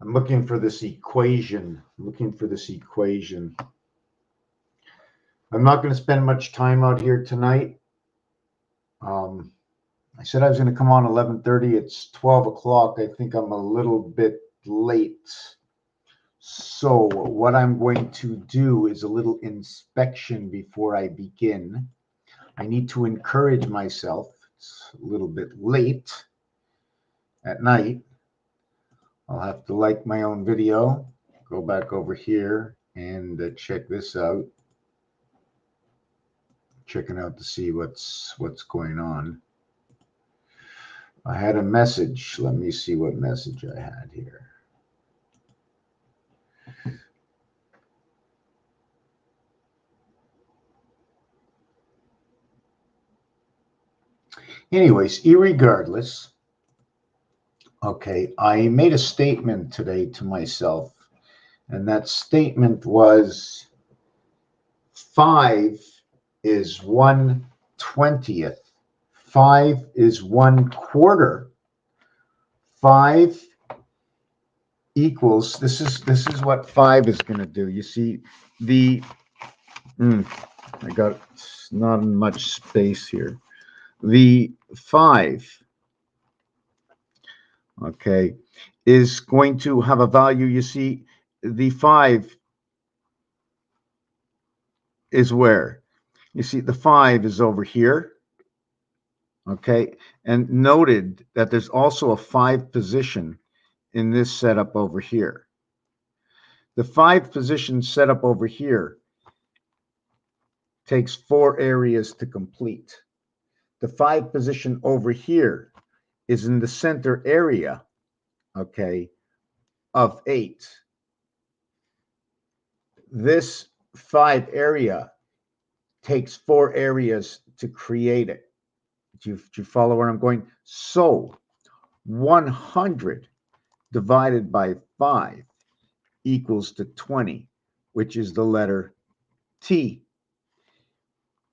I'm looking for this equation. I'm looking for this equation. I'm not going to spend much time out here tonight. I said I was going to come on 11:30. It's 12 o'clock. I think I'm a little bit late. So what I'm going to do is a little inspection before I begin. I need to encourage myself. It's a little bit late at night. I'll have to like my own video, go back over here and check this out. Checking out to see what's going on. I had a message. Let me see what message I had here. Anyways, irregardless, okay, I made a statement today to myself, and that statement was 5 is 1/20th. 5 is 1/4. 5 equals, this is what 5 is going to do. You see, I got not much space here. The 5, okay, is going to have a value. You see, the 5 is where? You see, the 5 is over here, okay? And noted that there's also a 5 position in this setup over here. The 5 position setup over here takes 4 areas to complete. The 5 position over here is in the center area, okay, of 8. This 5 area takes 4 areas to create it. Do you follow where I'm going? So 100 divided by 5 equals to 20, which is the letter T.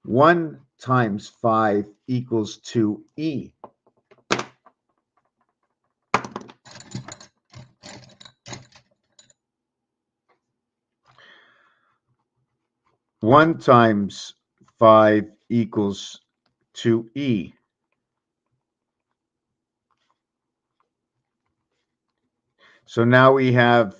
1 times 5 equals to E. One times 5 equals to E. So now we have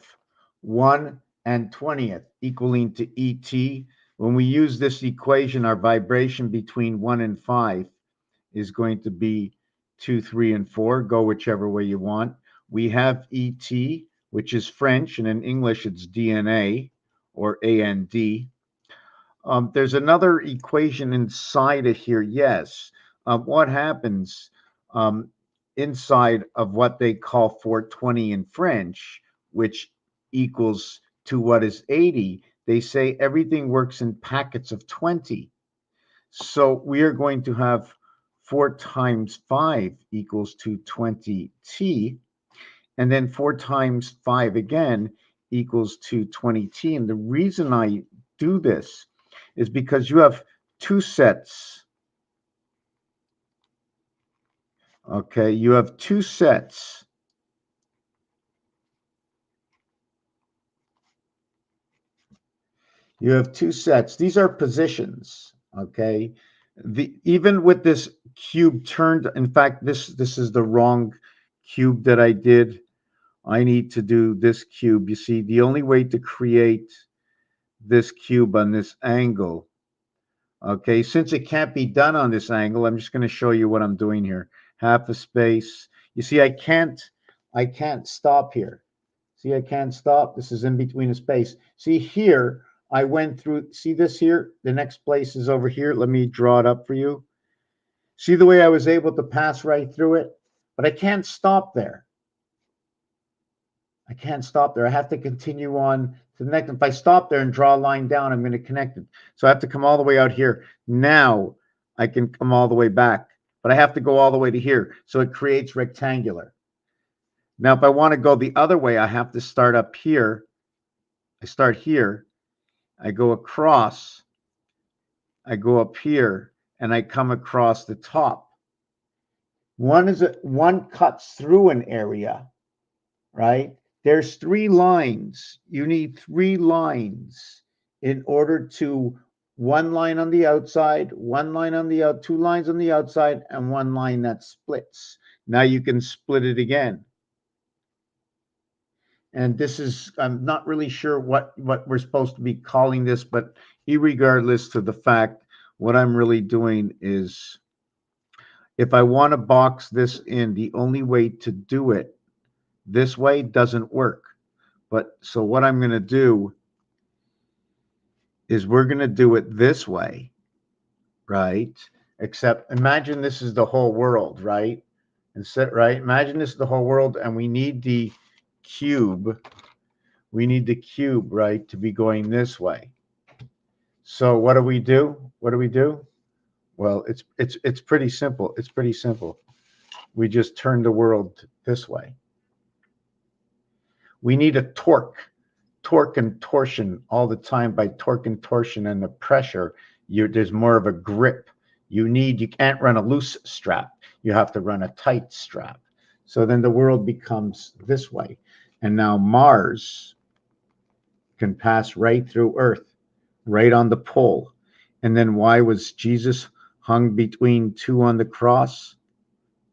1 and 20th equaling to ET. When we use this equation, our vibration between 1 and 5 is going to be 2, 3, and 4. Go whichever way you want. We have ET, which is French, and in English it's DNA or AND. There's another equation inside of here, yes. What happens inside of what they call 420 in French, which equals to what is 80, they say everything works in packets of 20. So we are going to have 4 times 5 equals to 20T, and then 4 times 5 again equals to 20T. And the reason I do this is because you have 2 sets. Okay, you have 2 sets. You have 2 sets. These are positions, okay? Even with this cube turned, in fact, this is the wrong cube that I did. I need to do this cube. You see, the only way to create this cube on this angle, okay, since it can't be done on this angle, I'm just going to show you what I'm doing here. Half a space. You see, I can't stop here. See, I can't stop. This is in between a space. See here, I went through, see this here? The next place is over here. Let me draw it up for you. See the way I was able to pass right through it? But I can't stop there. I can't stop there. I have to continue on to the next. If I stop there and draw a line down, I'm going to connect it. So I have to come all the way out here. Now I can come all the way back, but I have to go all the way to here. So it creates rectangular. Now, if I want to go the other way, I have to start up here. I start here. I go across. I go up here, and I come across the top. One cuts through an area, right? There's 3 lines. You need 3 lines in order to, 1 line on the outside, 1 line on the out, 2 lines on the outside, and 1 line that splits. Now you can split it again. And this is, I'm not really sure what we're supposed to be calling this, but irregardless to the fact, what I'm really doing is, if I want to box this in, the only way to do it this way doesn't work. But so what I'm going to do is, we're going to do it this way, right? Except imagine this is the whole world, right? Right? Imagine this is the whole world, and we need the cube. We need the cube, right, to be going this way. So what do we do? What do we do? Well, it's pretty simple. It's pretty simple. We just turn the world this way. We need a torque and torsion all the time. By torque and torsion and the pressure, there's more of a grip. You can't run a loose strap. You have to run a tight strap. So then the world becomes this way. And now Mars can pass right through Earth, right on the pole. And then why was Jesus hung between 2 on the cross?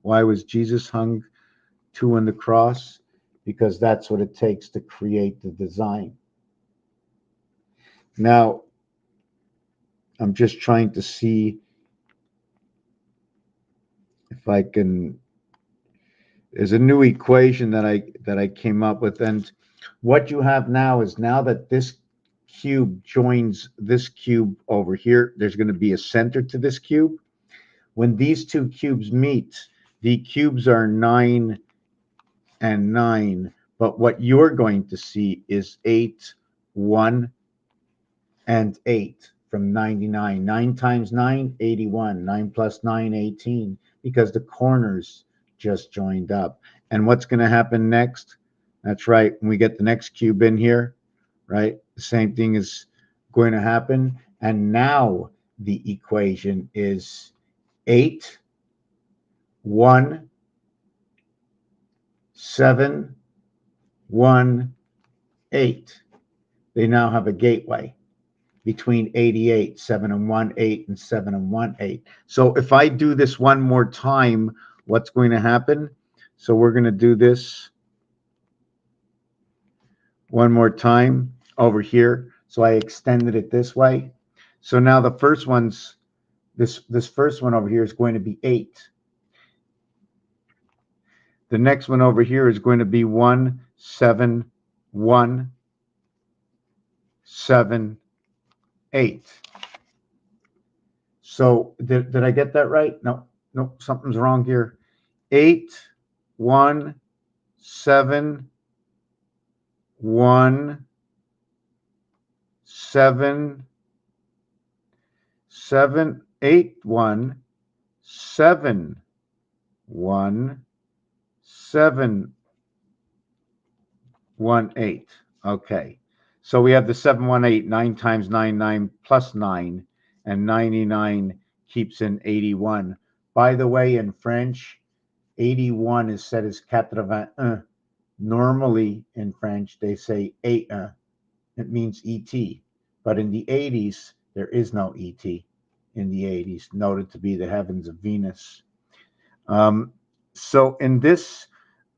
Why was Jesus hung 2 on the cross? Because that's what it takes to create the design. Now, I'm just trying to see if I can. There's a new equation that I came up with, and what you have now is, now that this cube joins this cube over here, there's going to be a center to this cube. When these 2 cubes meet, the cubes are 9 and 9, but what you're going to see is 8, 1, and 8 from 99. 9 times 9, 81. 9 plus 9, 18, because the corners just joined up. And what's going to happen next? That's right. When we get the next cube in here, right, the same thing is going to happen. And now the equation is 8, 1, 7, 1, 8. They now have a gateway between 88, 7 and 1, 8, and 7 and 1, 8. So if I do this one more time, what's going to happen? So we're going to do this one more time over here. So I extended it this way. So now the first one's, this first one over here is going to be 8. The next one over here is going to be 1, 7, 1, 7, 8. So did I get that right? No, something's wrong here. 8, 1, 7, 1, 7, 7, 8, 1, 7, 1, 7, 1, 8. Okay. So we have the 7, 1, 8, 9 times 9, 9 plus 9, and 99 keeps in 81. By the way, in French, 81 is said as 81. Normally in French, they say 81. It means ET. But in the 80s, there is no ET in the 80s, noted to be the heavens of Venus. So in this,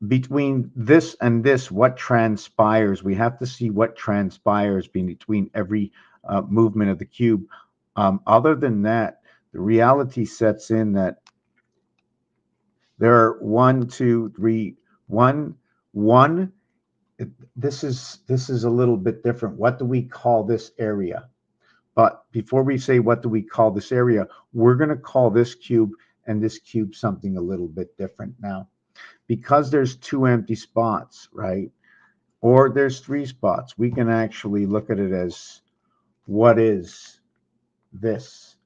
between this and this, what transpires? We have to see what transpires between every movement of the cube. Other than that, the reality sets in that there are 1, 2, 3, 1. This is a little bit different. What do we call this area? But before we say what do we call this area, we're going to call this cube and this cube something a little bit different now. Because there's 2 empty spots, right? Or there's 3 spots, we can actually look at it as, what is this?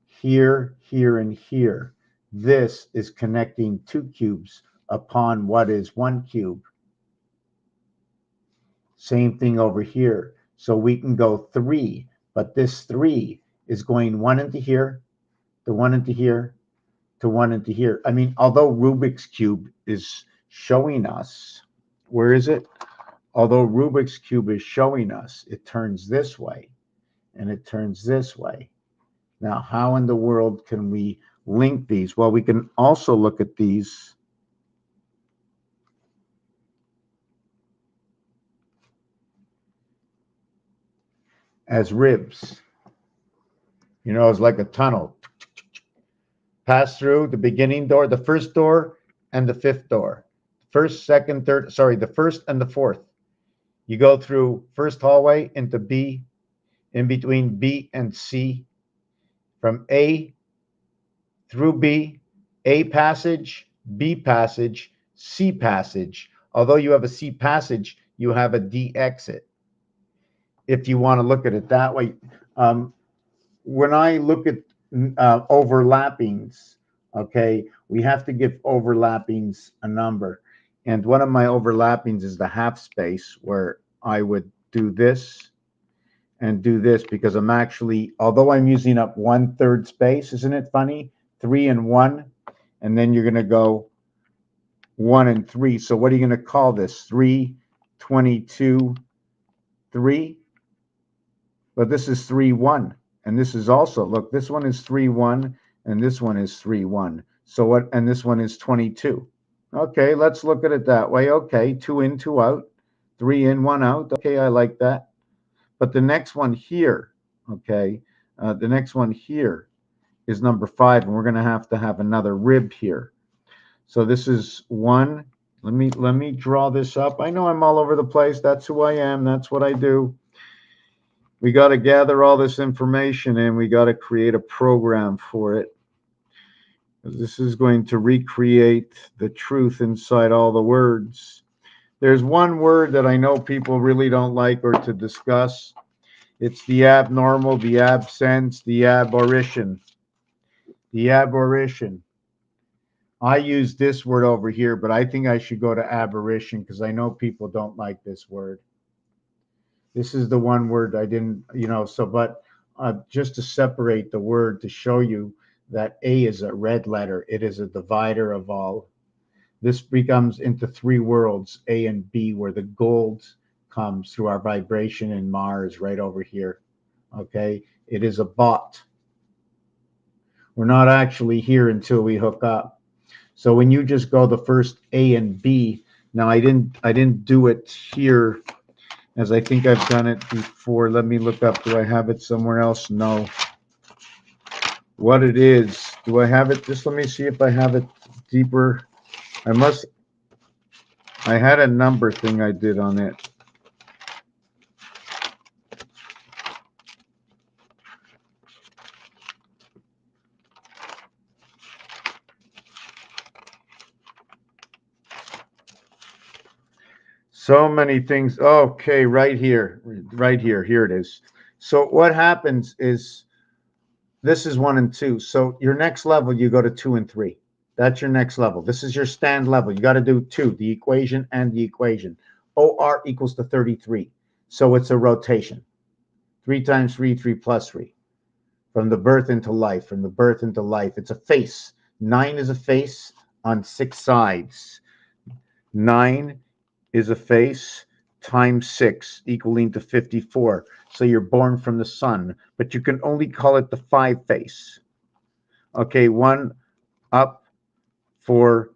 Here, here, and here. This is connecting 2 cubes upon what is 1 cube. Same thing over here. So we can go 3, but this 3 is going 1 into here, to 1 into here, to 1 into here. I mean, although Rubik's Cube is showing us Where is it? Although Rubik's Cube is showing us it turns this way and it turns this way. Now, how in the world can we link these? Well, we can also look at these as ribs. You know, it's like a tunnel. Pass through the beginning door, the first door, and the fifth door. First, second, third, sorry, the first and the fourth. You go through first hallway into B, in between B and C, from A through B, A passage, B passage, C passage. Although you have a C passage, you have a D exit. If you want to look at it that way. When I look at overlappings, okay, we have to give overlappings a number. And one of my overlappings is the half space, where I would do this and do this, because I'm actually, although I'm using up 1/3 space, isn't it funny? 3 and 1, and then you're going to go 1 and 3. So what are you going to call this? 3, 22, 3? But this is 3, 1. And this is also, look, this one is 3, 1, and this one is 3, 1. So what, and this one is 22. Okay, let's look at it that way. Okay, 2 in, 2 out, 3 in, 1 out. Okay, I like that. But the next one here, okay, the next one here is number 5, and we're going to have another rib here. So this is 1. Let me draw this up. I know I'm all over the place. That's who I am. That's what I do. We got to gather all this information, and we got to create a program for it. This is going to recreate the truth inside all the words. There's one word that I know people really don't like or to discuss. It's the abnormal, the absence, the aberration. The aberration. I use this word over here, but I think I should go to aberration because I know people don't like this word. This is the one word I didn't, so, but just to separate the word to show you that A is a red letter. It is a divider of all. This becomes into 3 worlds, A and B, where the gold comes through our vibration in Mars right over here. Okay. It is a bot. We're not actually here until we hook up. So when you just go the first A and B, now I didn't do it here, as I think I've done it before. Let me look up. Do I have it somewhere else? No. What it is, do I have it? Just let me see if I have it deeper. I had a number thing I did on it. So many things. Okay, right here. Here it is. So what happens is, this is 1 and 2. So your next level, you go to 2 and 3. That's your next level. This is your stand level. You got to do 2, the equation and the equation. OR equals to 33. So it's a rotation. 3 times 3, 3 plus 3. From the birth into life, from the birth into life. It's a face. 9 is a face on 6 sides. 9 is a face times 6 equaling to 54. So you're born from the sun, but you can only call it the 5 face. Okay, 1 up, 4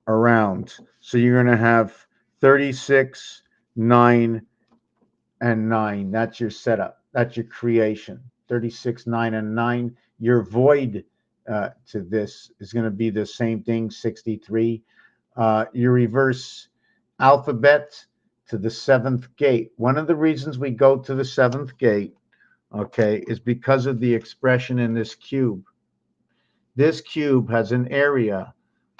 around. So you're going to have 36, 9, and 9. That's your setup. That's your creation. 36, 9, and 9. Your void to this is going to be the same thing, 63. Your reverse alphabet to the 7th gate. One of the reasons we go to the 7th gate, okay, is because of the expression in this cube. This cube has an area,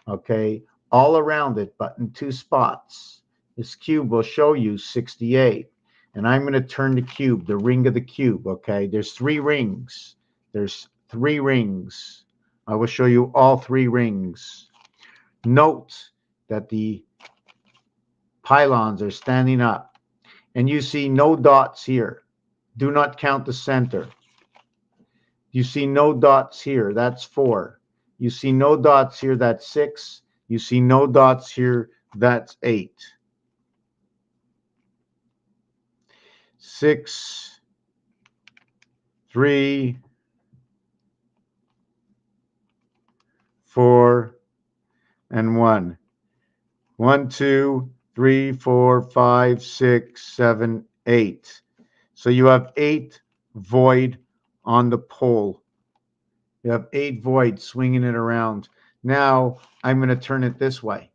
okay, all around it, but in 2 spots. This cube will show you 68. And I'm going to turn the cube, the ring of the cube, okay? There's 3 rings. There's 3 rings. I will show you all 3 rings. Note that the pylons are standing up. And you see no dots here. Do not count the center. You see no dots here. That's 4. You see no dots here. That's 6. You see no dots here. That's 8. 6, 3, 4, and 1. 1, 2, 3, 4, 5, 6, 7, 8. So you have 8 void on the pole. You have 8 void swinging it around. Now I'm going to turn it this way.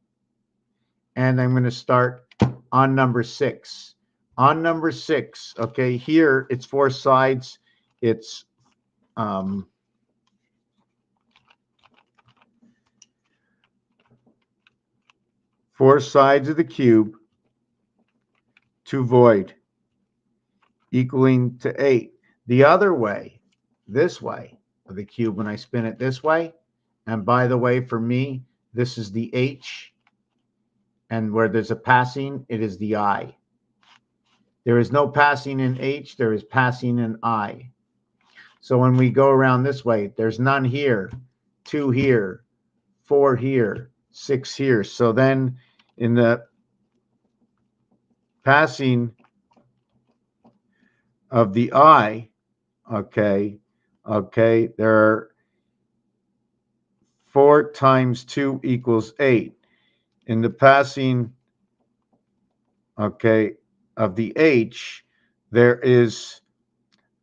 And I'm going to start on number 6. On number 6, okay, here it's 4 sides. It's 4 sides of the cube, 2 void, equaling to 8. The other way, this way of the cube, when I spin it this way, and by the way, for me, this is the H, and where there's a passing, it is the I. There is no passing in H, there is passing in I. So when we go around this way, there's none here, 2 here, 4 here, 6 here. So then in the passing of the I, okay, there are 4 times 2 equals 8. In the passing, okay, of the H, there is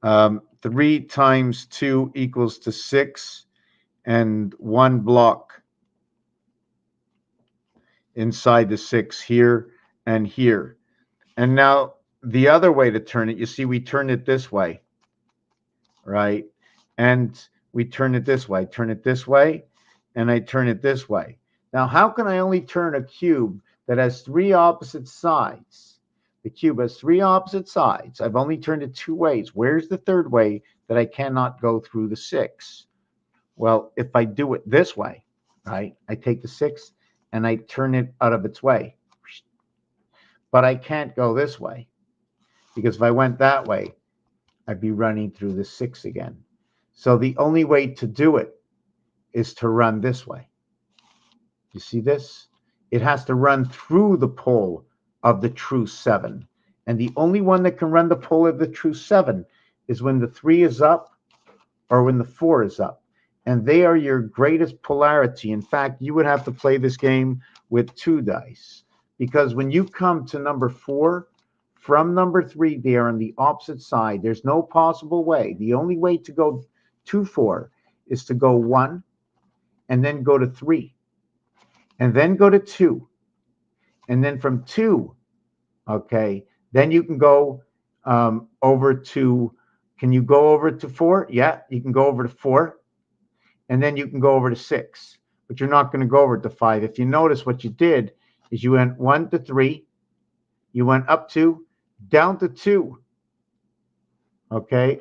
3 times 2 equals to 6, and 1 block inside the 6 here and here. And now the other way to turn it, you see we turn it this way, right? And we turn it this way, and I turn it this way. Now, how can I only turn a cube that has 3 opposite sides? The cube has 3 opposite sides. I've only turned it 2 ways. Where's the third way that I cannot go through the 6? Well, if I do it this way, right? I take the 6 and I turn it out of its way. But I can't go this way, because if I went that way, I'd be running through the 6 again. So the only way to do it is to run this way. You see this? It has to run through the pole of the true 7. And the only one that can run the pole of the true 7 is when the 3 is up or when the 4 is up. And they are your greatest polarity. In fact, you would have to play this game with 2 dice. Because when you come to number 4, from number 3, they are on the opposite side. There's no possible way. The only way to go to 4 is to go 1, and then go to 3, and then go to 2. And then from 2, okay, then you can go over to, can you go over to 4? Yeah, you can go over to 4. And then you can go over to 6. But you're not going to go over to 5. If you notice, what you did is you went 1 to 3. You went up 2, down to 2. Okay?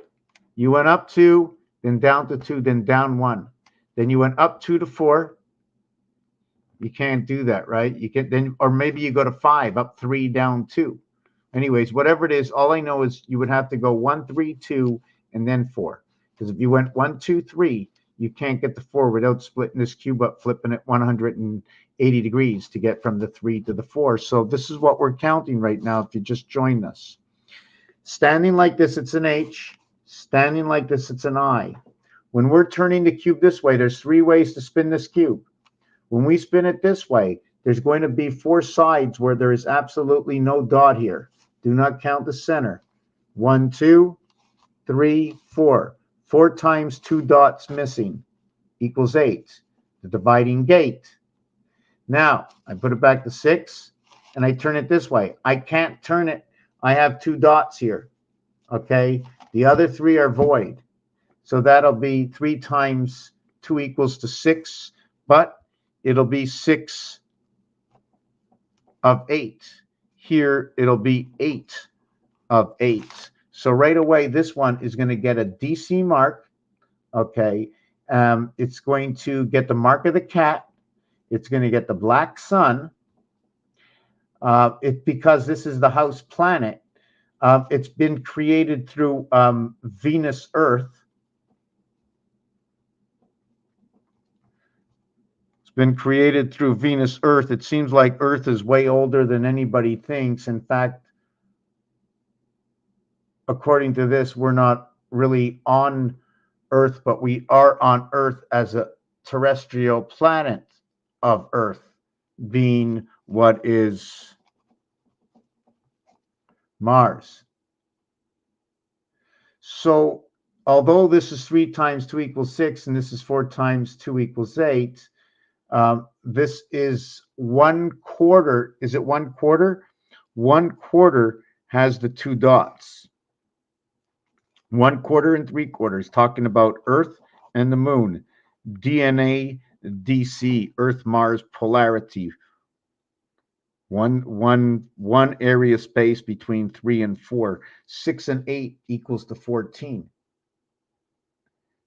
You went up 2, then down to 2, then down 1. Then you went up 2 to 4. You can't do that, right? You can then, or maybe you go to 5, up 3, down 2. Anyways, whatever it is, all I know is you would have to go 1, 3, 2, and then 4. Because if you went 1, 2, 3, you can't get the 4 without splitting this cube up, flipping it 180 degrees to get from the 3 to the 4. So this is what we're counting right now if you just joined us. Standing like this, it's an H. Standing like this, it's an I. When we're turning the cube this way, there's 3 ways to spin this cube. When we spin it this way, there's going to be 4 sides where there is absolutely no dot here. Do not count the center. 1, 2, 3, 4. 4 times 2 dots missing equals 8. The dividing gate. Now, I put it back to 6, and I turn it this way. I can't turn it. I have 2 dots here. Okay? The other 3 are void. So that'll be 3 times 2 equals to 6, but it'll be 6 of 8. Here, it'll be 8 of 8. So right away, this one is going to get a DC mark. Okay. It's going to get the mark of the cat. It's going to get the black sun. Because this is the house planet. It's been created through Venus, Earth. It's been created through Venus, Earth. It seems like Earth is way older than anybody thinks. In fact, according to this, we're not really on Earth, but we are on Earth as a terrestrial planet of Earth, being what is Mars. So, although this is 3 times 2 equals 6, and this is 4 times 2 equals 8, this is 1/4. Is it 1/4? 1/4 has the 2 dots. 1/4 and 3/4, talking about Earth and the Moon. DNA, DC, Earth Mars polarity. One area space between 3 and 4. 6 and 8 equals to 14.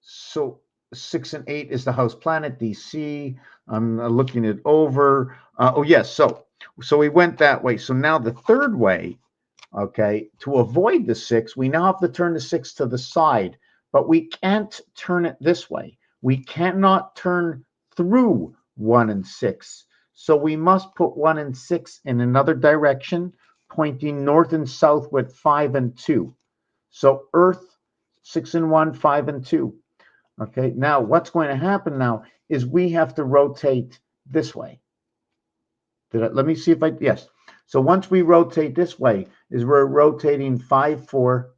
So 6 and 8 is the house planet DC. I'm looking it over. Oh yes, so we went that way. So now the third way, okay, to avoid the 6, we now have to turn the 6 to the side, but we can't turn it this way. We cannot turn through 1 and 6. So we must put 1 and 6 in another direction, pointing north and south with 5 and 2. So Earth, 6 and 1, 5 and 2. Okay, now what's going to happen now is we have to rotate this way. Let me see if yes. So once we rotate this way, is we're rotating 5, 4,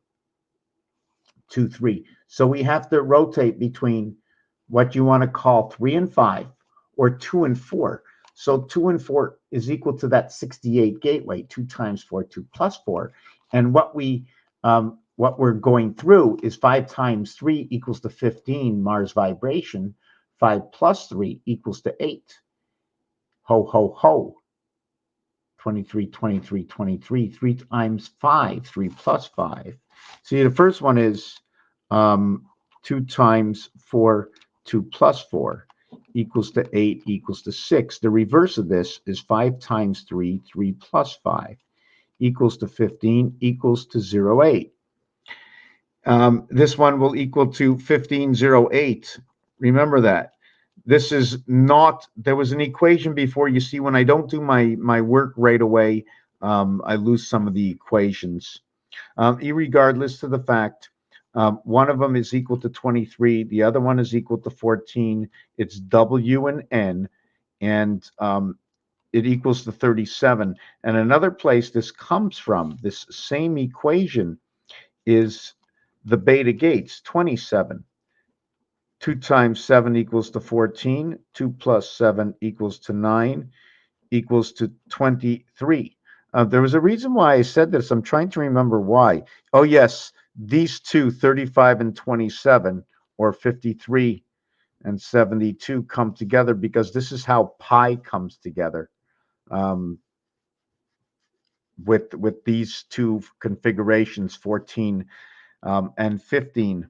2, 3. So we have to rotate between what you want to call 3 and 5 or 2 and 4. So 2 and 4 is equal to that 68 gateway, 2 times 4, 2 plus 4. And what we're going through is 5 times 3 equals to 15 Mars vibration. 5 plus 3 equals to 8. Ho, ho, ho. 23, 23, 23. 3 times 5, 3 plus 5. See, the first one is 2 times 4, 2 plus 4 equals to 8 equals to 6. The reverse of this is 5 times 3, 3 plus 5 equals to 15 equals to 0.8. This one will equal to 1508. Remember that. This is not, there was an equation before. You see, when I don't do my work right away, I lose some of the equations. Irregardless to the fact, one of them is equal to 23. The other one is equal to 14. It's W and N, and it equals to 37. And another place this comes from, this same equation, is the beta gates, 27. 2 times 7 equals to 14. 2 plus 7 equals to 9 equals to 23. There was a reason why I said this. I'm trying to remember why. Oh, yes, these two, 35 and 27, or 53 and 72, come together because this is how pi comes together with these two configurations, 14 and 15.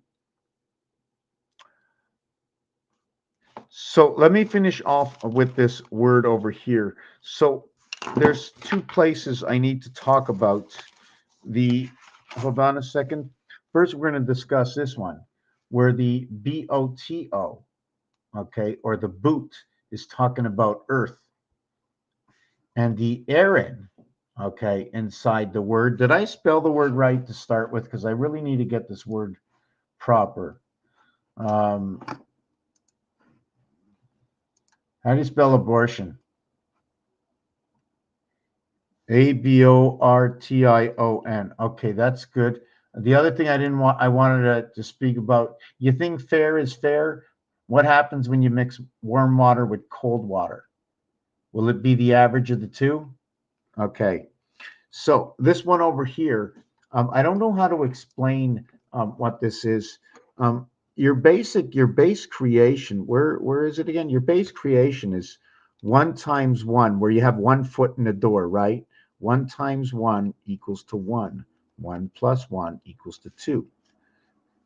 So let me finish off with this word over here. So there's 2 places I need to talk about. Hold on a second. First, we're going to discuss this one, where the BOTO, okay, or the boot, is talking about Earth. And the Aaron, okay, inside the word. Did I spell the word right to start with? Because I really need to get this word proper. How do you spell abortion? Abortion. Okay, that's good. The other thing I wanted to speak about. You think fair is fair? What happens when you mix warm water with cold water? Will it be the average of the two? Okay. So this one over here, I don't know how to explain what this is. Your base creation, where is it again? Your base creation is 1 times 1, where you have 1 foot in the door, right? 1 times 1 equals to 1. 1 plus 1 equals to 2.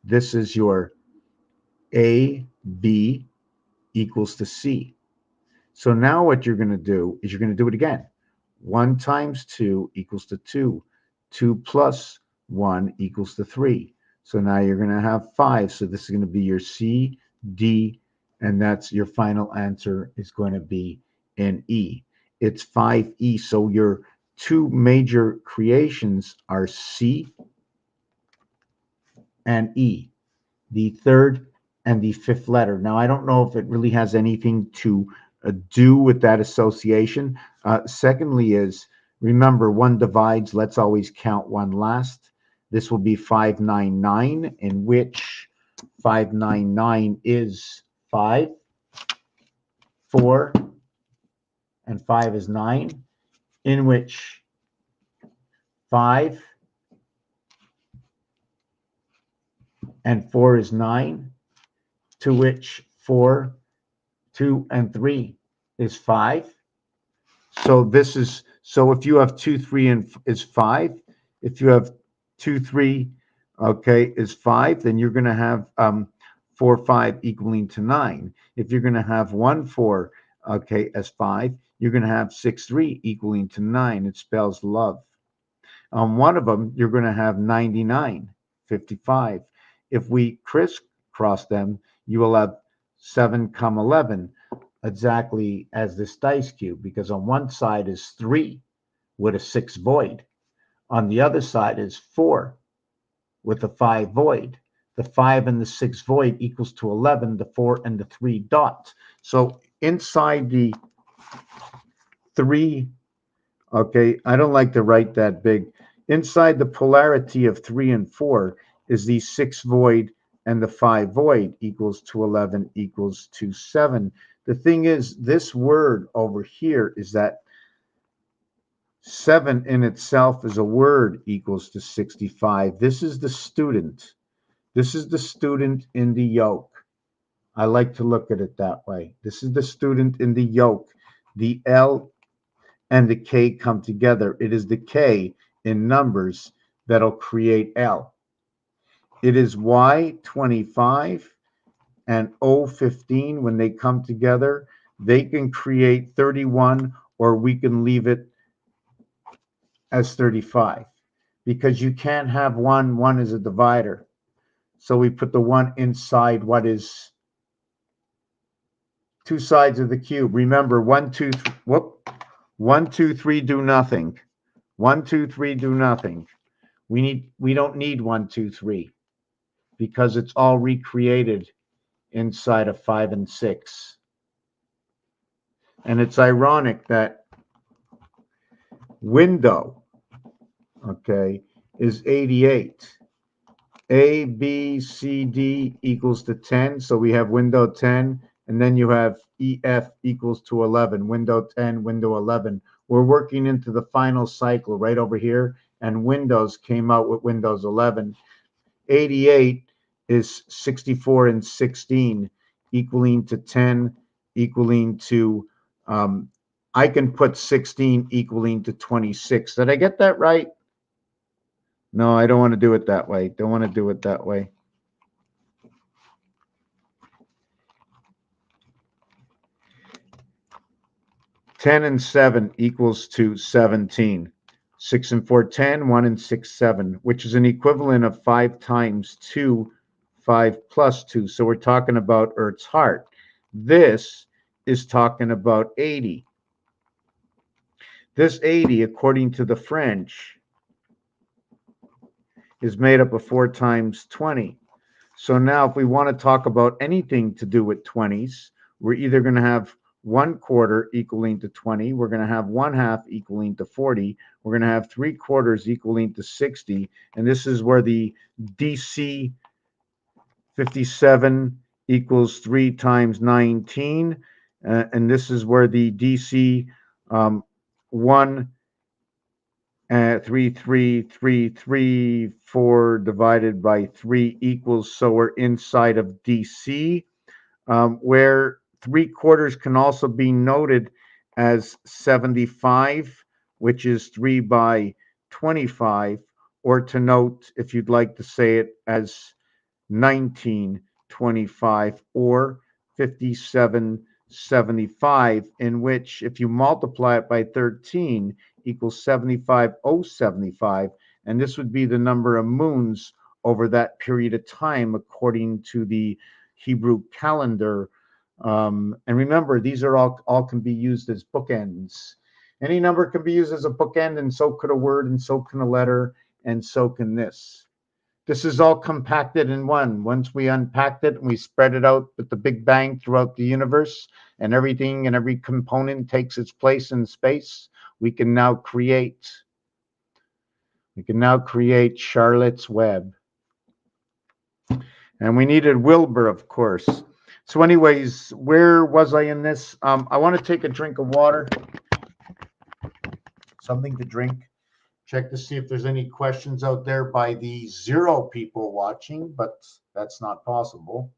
This is your A, B equals to C. So now what you're going to do is you're going to do it again. 1 times 2 equals to 2. 2 plus 1 equals to 3. So now you're going to have 5. So this is going to be your C, D, and that's your final answer is going to be an E. It's 5E. So your 2 major creations are C and E, the third and the fifth letter. Now, I don't know if it really has anything to do with that association. Secondly, is remember, one divides, let's always count one last. This will be 599, in which 599 is 5, 4, and 5 is 9, in which 5 and 4 is 9, to which 4, 2, and 3 is 5. So this is, so if you have 2, 3, and is 5, if you have 2, 3, okay, is 5, then you're going to have 4, 5 equaling to 9. If you're going to have 1, 4, okay, as 5, you're going to have 6, 3 equaling to 9. It spells love. On one of them, you're going to have 99, 55. If we crisscross them, you will have 7, 11, exactly as this dice cube, because on one side is 3 with a 6 void. On the other side is 4 with a 5 void. The 5 and the 6 void equals to 11, the 4 and the 3 dots. So inside the 3, okay, I don't like to write that big. Inside the polarity of 3 and 4 is the 6 void and the 5 void equals to 11 equals to 7. The thing is, this word over here is that 7 in itself is a word equals to 65. This is the student. This is the student in the yoke. I like to look at it that way. This is the student in the yoke. The L and the K come together. It is the K in numbers that'll create L. It is Y25 and O15. When they come together, they can create 31, or we can leave it as 35, because you can't have one is a divider. So we put the 1 inside what is two sides of the cube. Remember, 1, 2, 3, whoop, 1, 2, 3 do nothing. 1, 2, 3 do nothing. We don't need 1, 2, 3, because it's all recreated inside of 5 and 6. And it's ironic that window, okay, is 88. A, B, C, D equals to 10. So we have window 10, and then you have EF equals to 11, window 10, window 11. We're working into the final cycle right over here, and Windows came out with Windows 11. 88 is 64 and 16, equaling to 10, equaling to, I can put 16 equaling to 26. Did I get that right? No, I don't want to do it that way. Don't want to do it that way. Ten and 7 equals to 17. 6 and 4, 10. 1 and 6, 7, which is an equivalent of 5 times 2, 5 plus 2. So we're talking about Earth's heart. This is talking about 80. This 80, according to the French, is made up of 4 times 20. So now if we want to talk about anything to do with 20s, we're either going to have 1/4 equaling to 20, we're going to have 1/2 equaling to 40, we're going to have 3/4 equaling to 60, and this is where the DC 57 equals 3 times 19, and this is where the DC 1 3, 3, 3, 3, 4 divided by 3 equals, so we're inside of DC, where 3/4 can also be noted as 75, which is 3 by 25, or to note, if you'd like to say it, as 1925 or 5775, in which if you multiply it by 13 equals 75075, and this would be the number of moons over that period of time according to the Hebrew calendar. And remember, these are all can be used as bookends. Any number can be used as a bookend, and so could a word, and so can a letter, and so can this. This is all compacted in one. Once we unpacked it and we spread it out with the Big Bang throughout the universe, and everything and every component takes its place in space, we can now create Charlotte's Web. And we needed Wilbur, of course. So anyways, where was I in this? I want to take a drink of water, something to drink. Check to see if there's any questions out there by the 0 people watching, but that's not possible.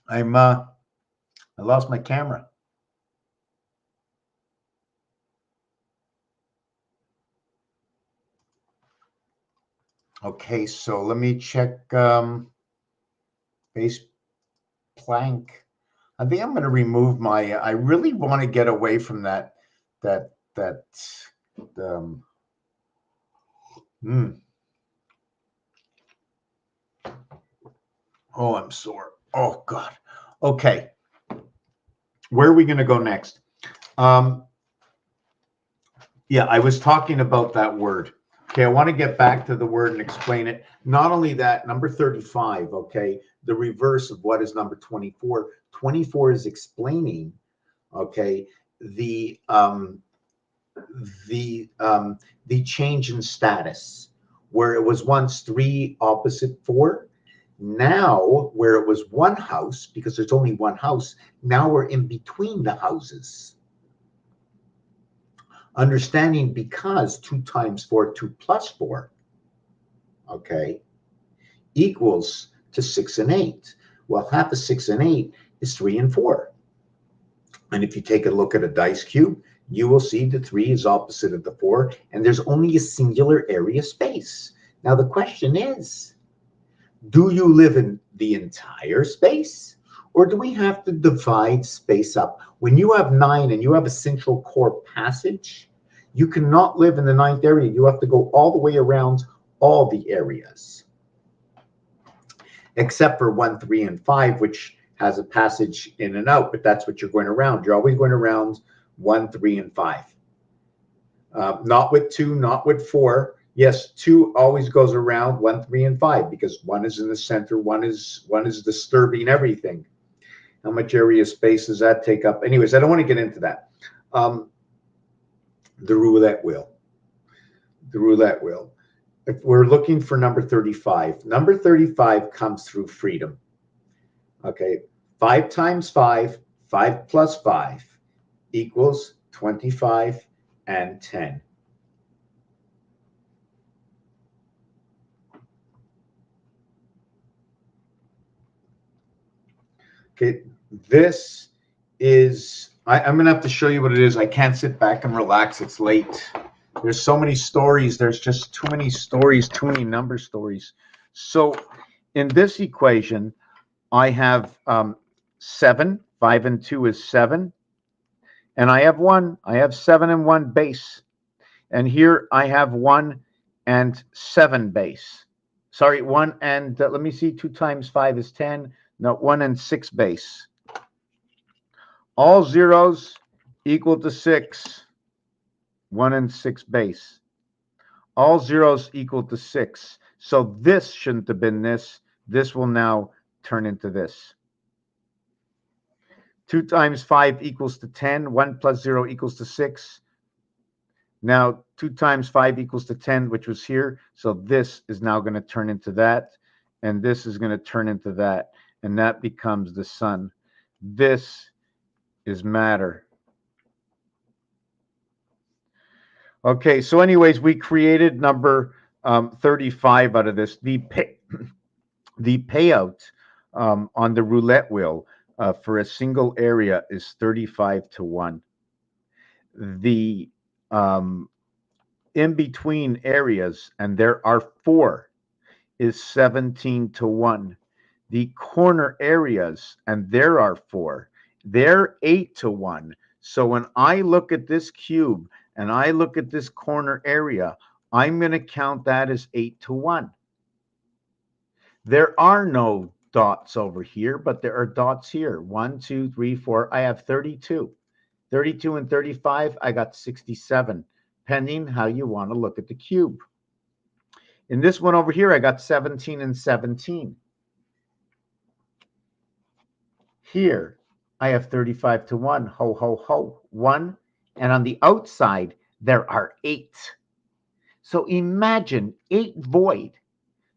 I lost my camera. Okay, so let me check base plank. I think I'm going to remove my, I really want to get away from that. Oh, I'm sore. Oh, God. Okay. Where are we going to go next? Yeah, I was talking about that word. Okay, I want to get back to the word and explain it. Not only that, number 35, okay, the reverse of what is number 24. 24 is explaining, okay, the change in status, where it was once 3 opposite 4. Now, where it was 1 house, because there's only 1 house, now we're in between the houses. Understanding because 2 times 4, 2 plus 4, okay, equals to 6 and 8. Well, half of 6 and 8 is 3 and 4. And if you take a look at a dice cube, you will see the 3 is opposite of the 4, and there's only a singular area space. Now, the question is, do you live in the entire space, or do we have to divide space up? When you have 9 and you have a central core passage, you cannot live in the 9th area. You have to go all the way around all the areas, except for 1, 3, and 5, which has a passage in and out, but that's what you're going around. You're always going around 1, 3, and 5. Not with 2, not with 4. Yes, 2 always goes around 1, 3, and 5 because 1 is in the center, one is disturbing everything. How much area space does that take up? Anyways, I don't want to get into that. The roulette wheel. The roulette wheel. If we're looking for number 35, number 35 comes through freedom. Okay, 5 times 5, 5 plus 5 equals 25 and 10. Okay, this is, I'm going to have to show you what it is. I can't sit back and relax. It's late. There's so many stories. There's just too many stories, too many number stories. So in this equation, I have 7. 5 and 2 is 7. And I have 1. I have 7 and 1 base. And here I have 1 and 7 base. Sorry, 1 and, let me see, 2 times 5 is 10. No, 1 and 6 base. All zeros equal to 6. 1 and 6 base. All zeros equal to 6. So this shouldn't have been this. This will now turn into this. 2 times 5 equals to 10. 1 plus 0 equals to 6. Now 2 times 5 equals to 10, which was here. So this is now going to turn into that. And this is going to turn into that. And that becomes the sun. This is matter. Okay, so anyways, we created number 35 out of this. The payout on the roulette wheel for a single area is 35 to 1. The in between areas, and there are 4, is 17 to 1. The corner areas, and there are 4, they're 8 to 1. So when I look at this cube and I look at this corner area, I'm going to count that as 8 to 1. There are no dots over here, but there are dots here. 1, 2, 3, 4. I have 32. 32 and 35, I got 67, depending how you want to look at the cube. In this one over here, I got 17 and 17. Here, I have 35 to 1. Ho, ho, ho. 1. And on the outside, there are 8. So imagine 8 void.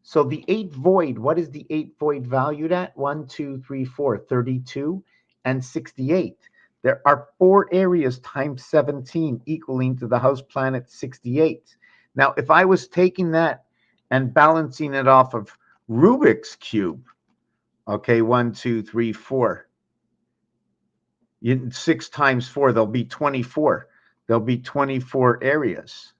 So the 8 void, what is the 8 void valued at? 1, 2, 3, 4, 32 and 68. There are 4 areas times 17 equaling to the house planet 68. Now, if I was taking that and balancing it off of Rubik's Cube, okay, 1, 2, 3, 4. 6 times 4, there'll be 24. There'll be 24 areas.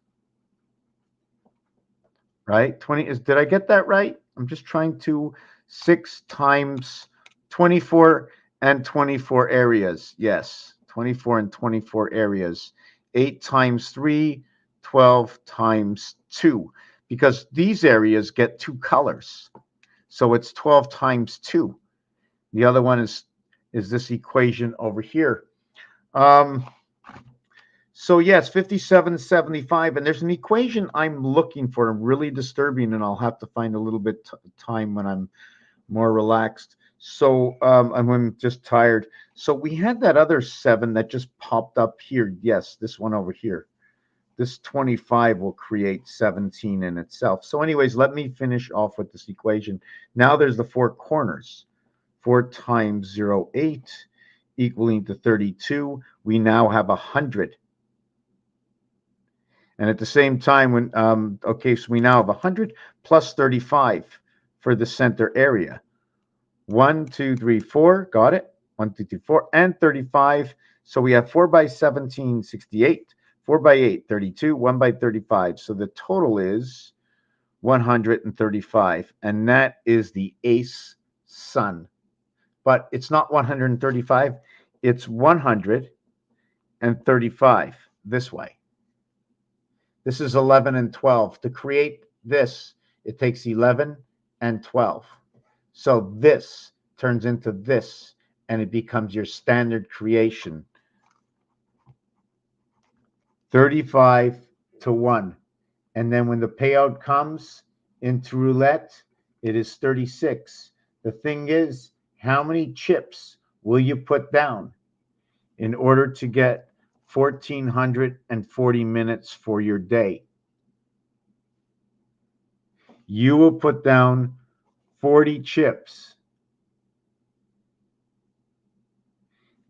Right? 20 is, did I get that right? I'm just trying to 6 times 24 and 24 areas. Yes, 24 and 24 areas. 8 times 3, 12 times 2. Because these areas get 2 colors. So it's 12 times 2. The other one is this equation over here. So yes, 5775, and there's an equation I'm looking for, really disturbing, and I'll have to find a little bit time when I'm more relaxed. So I'm just tired. So we had that other 7 that just popped up here. Yes, this one over here. This 25 will create 17 in itself. So anyways, let me finish off with this equation. Now there's the 4 corners. 4 times 0, 8, equaling to 32. We now have 100. And at the same time, when okay, so we now have 100 plus 35 for the center area. 1, 2, 3, 4, got it. 1, 2, 3, 4, and 35. So we have 4 by 17, 68. 4 by 8, 32. 1 by 35. So the total is 135. And that is the ace sun. But it's not 135. It's 135 this way. This is 11 and 12. To create this, it takes 11 and 12. So this turns into this, and it becomes your standard creation. 35 to 1. And then when the payout comes into roulette, it is 36. The thing is, how many chips will you put down in order to get 1,440 minutes for your day? You will put down 40 chips.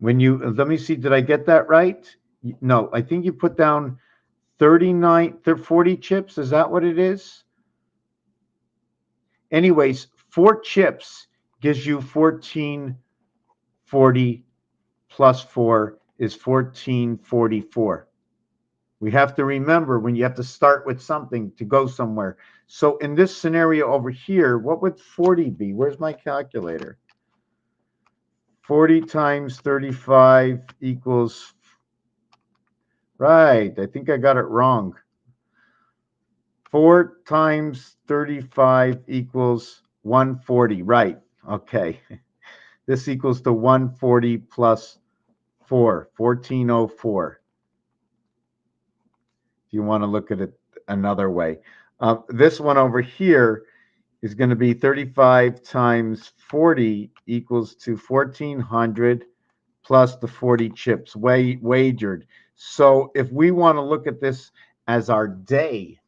When you, let me see, did I get that right? No, I think you put down 40 chips. Is that what it is? Anyways, 4 chips gives you 1,440 plus 4 is 1,444. We have to remember when you have to start with something to go somewhere. So in this scenario over here, what would 40 be? Where's my calculator? 40 times 35 equals, right, I think I got it wrong. 4 times 35 equals 140, right, okay. This equals to 140 plus 4, 1404. If you want to look at it another way. This one over here is going to be 35 times 40 equals to 1,400 plus the 40 chips wagered. So if we want to look at this as our day,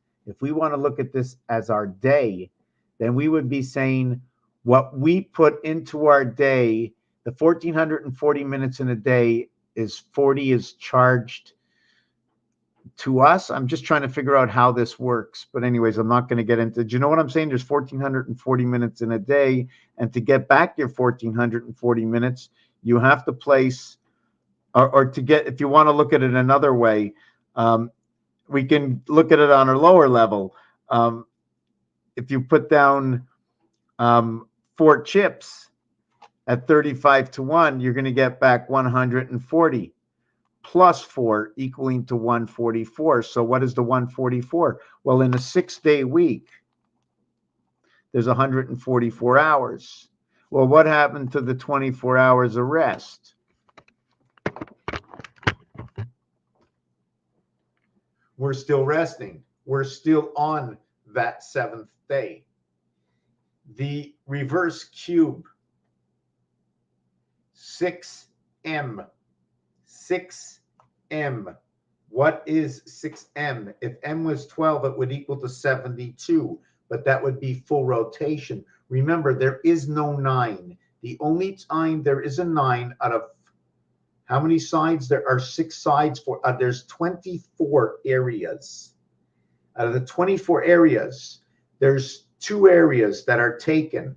then we would be saying what we put into our day, the 1,440 minutes in a day is 40 is charged to us. I'm just trying to figure out how this works. But anyways, I'm not going to get into, do you know what I'm saying? There's 1,440 minutes in a day. And to get back your 1,440 minutes, you have to place, or to get, if you want to look at it another way, we can look at it on a lower level. If you put down 4 chips at 35 to 1, you're going to get back 140. Plus 4 equaling to 144. So what is the 144? Well, in a 6-day week, there's 144 hours. Well, what happened to the 24 hours of rest? We're still resting. We're still on that seventh day. The reverse cube, 6m. 6m. What is 6m? If m was 12, it would equal to 72, but that would be full rotation. Remember, there is no 9. The only time there is a 9 out of how many sides? There are 6 sides for, there's 24 areas. Out of the 24 areas, there's 2 areas that are taken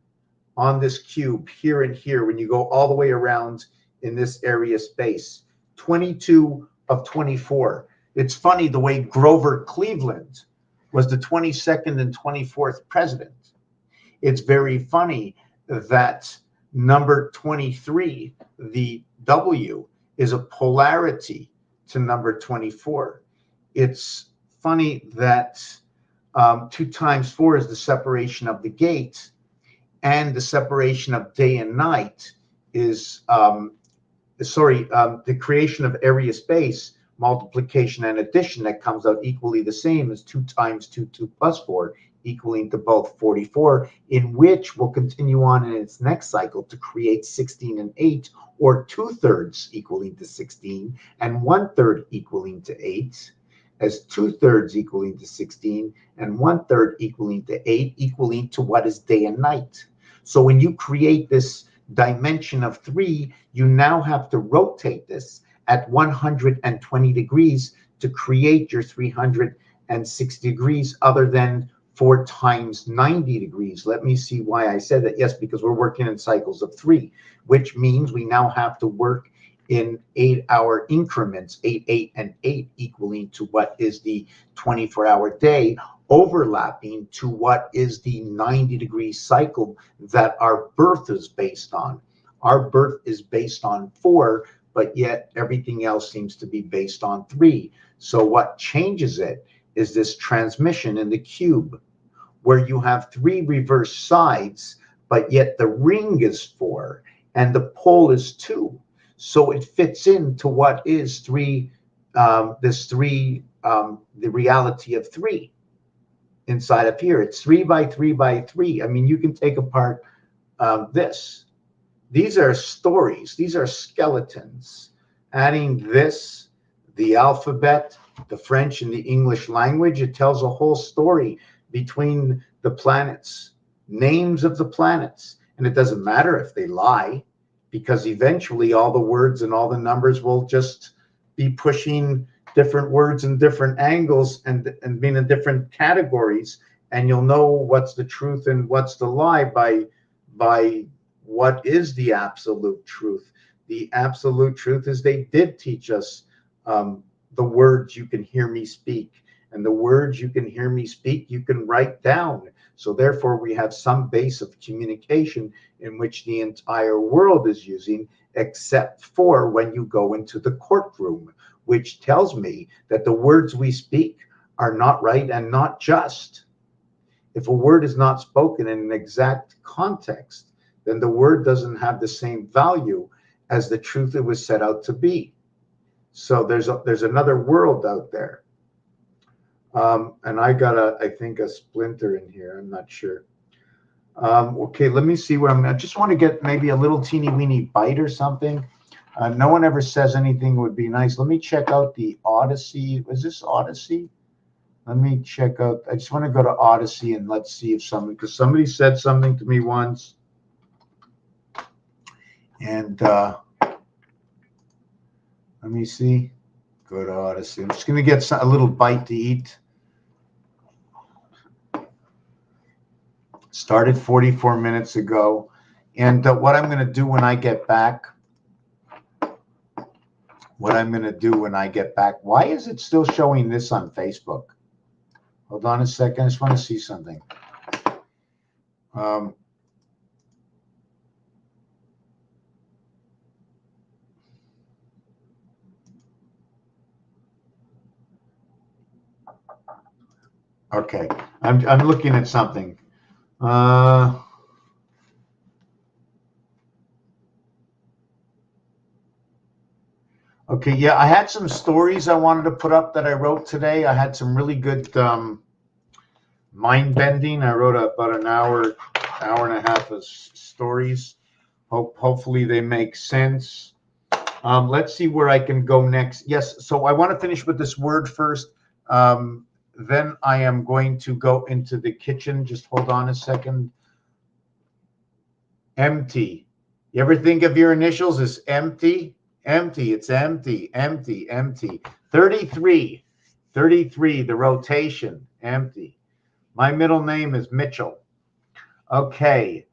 on this cube, here and here, when you go all the way around in this area space. 22 of 24. It's funny the way Grover Cleveland was the 22nd and 24th president. It's very funny that number 23, the W, is a polarity to number 24. It's funny that 2 times 4 is the separation of the gate, and the separation of day and night is the creation of area space, multiplication and addition, that comes out equally the same as 2 times 2, 2 plus 4, equaling to both 44, in which will continue on in its next cycle to create 16 and 8, or 2/3 equaling to 16, and 1/3 equaling to 8, as 2/3 equaling to 16, and 1/3 equaling to 8, equaling to what is day and night. So when you create this dimension of 3, you now have to rotate this at 120 degrees to create your 360 degrees, other than 4 times 90 degrees. Let me see why I said that. Yes, because we're working in cycles of 3, which means we now have to work in 8-hour increments, 8, 8, and 8, equaling to what is the 24-hour day, overlapping to what is the 90-degree cycle that our birth is based on. Our birth is based on 4, but yet everything else seems to be based on 3. So what changes it is this transmission in the cube, where you have 3 reverse sides, but yet the ring is 4 and the pole is 2. So it fits into what is 3, the reality of 3 inside of here. It's 3 by 3 by 3. I mean, you can take apart this. These are stories. These are skeletons. Adding this, the alphabet, the French and the English language, it tells a whole story between the planets, names of the planets. And it doesn't matter if they lie, because eventually all the words and all the numbers will just be pushing different words in different angles and being in different categories. And you'll know what's the truth and what's the lie by what is the absolute truth. The absolute truth is they did teach us the words you can hear me speak, and the words you can hear me speak, you can write down. So therefore, we have some base of communication in which the entire world is using, except for when you go into the courtroom, which tells me that the words we speak are not right and not just. If a word is not spoken in an exact context, then the word doesn't have the same value as the truth it was set out to be. So there's another world out there. And I got I think a splinter in here. I'm not sure. Okay, let me see where I just want to get maybe a little teeny weeny bite or something. No one ever says anything would be nice. Let me check out the Odyssey. Was this Odyssey? Let me check out. I just want to go to Odyssey and let's see if because somebody said something to me once. And let me see. Go to Odyssey. I'm just going to get a little bite to eat. Started 44 minutes ago. And what I'm going to do when I get back, why is it still showing this on Facebook? Hold on a second. I just want to see something. Okay, I'm looking at something. Uh, okay, yeah, I had some stories I wanted to put up that I wrote today. I had some really good mind bending. I wrote about an hour and a half of stories. Hopefully they make sense. Let's see where I can go next. Yes, so I want to finish with this word first. Then I am going to go into the kitchen. Just hold on a second. Empty. You ever think of your initials as empty? Empty. It's empty, empty, empty. 33. 33, the rotation. Empty. My middle name is Mitchell. Okay.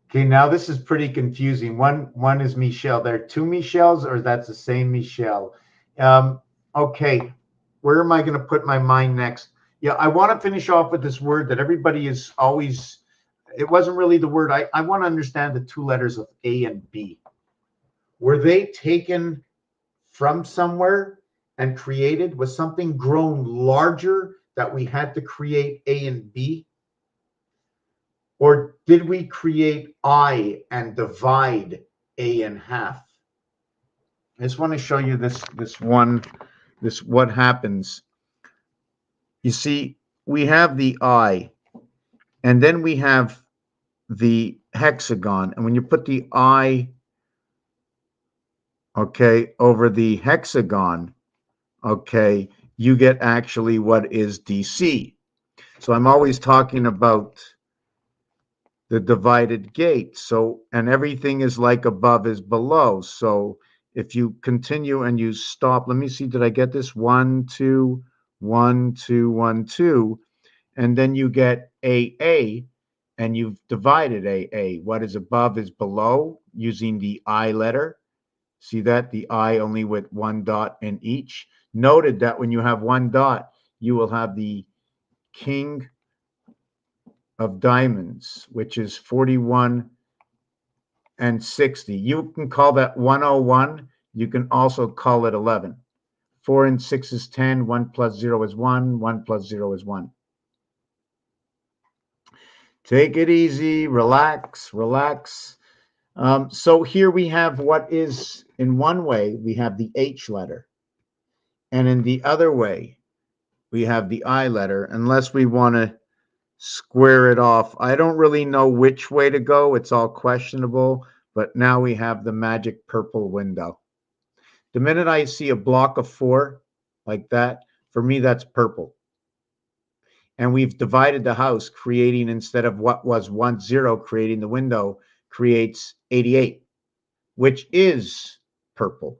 Okay, now this is pretty confusing. One is Michelle. There are two Michelles, or that's the same Michelle. Okay, where am I going to put my mind next? Yeah, I want to finish off with this word that everybody is always, it wasn't really the word. I want to understand the two letters of A and B. Were they taken from somewhere and created? Was something grown larger that we had to create A and B? Or did we create I and divide A in half? I just want to show you this what happens. You see, we have the I, and then we have the hexagon. And when you put the I, okay, over the hexagon, okay, you get actually what is DC. So I'm always talking about the divided gate. So, and everything is like above is below. So if you continue and you stop, let me see, did I get this? 1, 2, 1, 2, 1, 2. And then you get AA, and you've divided AA. What is above is below using the I letter. See that? The I only with one dot in each. Noted that when you have one dot, you will have the king of diamonds, which is 41 and 60. You can call that 101. You can also call it 11. 4 and 6 is 10. 1 plus 0 is 1. 1 plus 0 is 1. Take it easy. Relax. Relax. So here we have what is, in one way, we have the H letter. And in the other way, we have the I letter, unless we want to square it off. I don't really know which way to go. It's all questionable. But now we have the magic purple window. The minute I see a block of 4 like that, for me, that's purple. And we've divided the house, creating, instead of what was 1, 0, creating the window, creates 88, which is purple.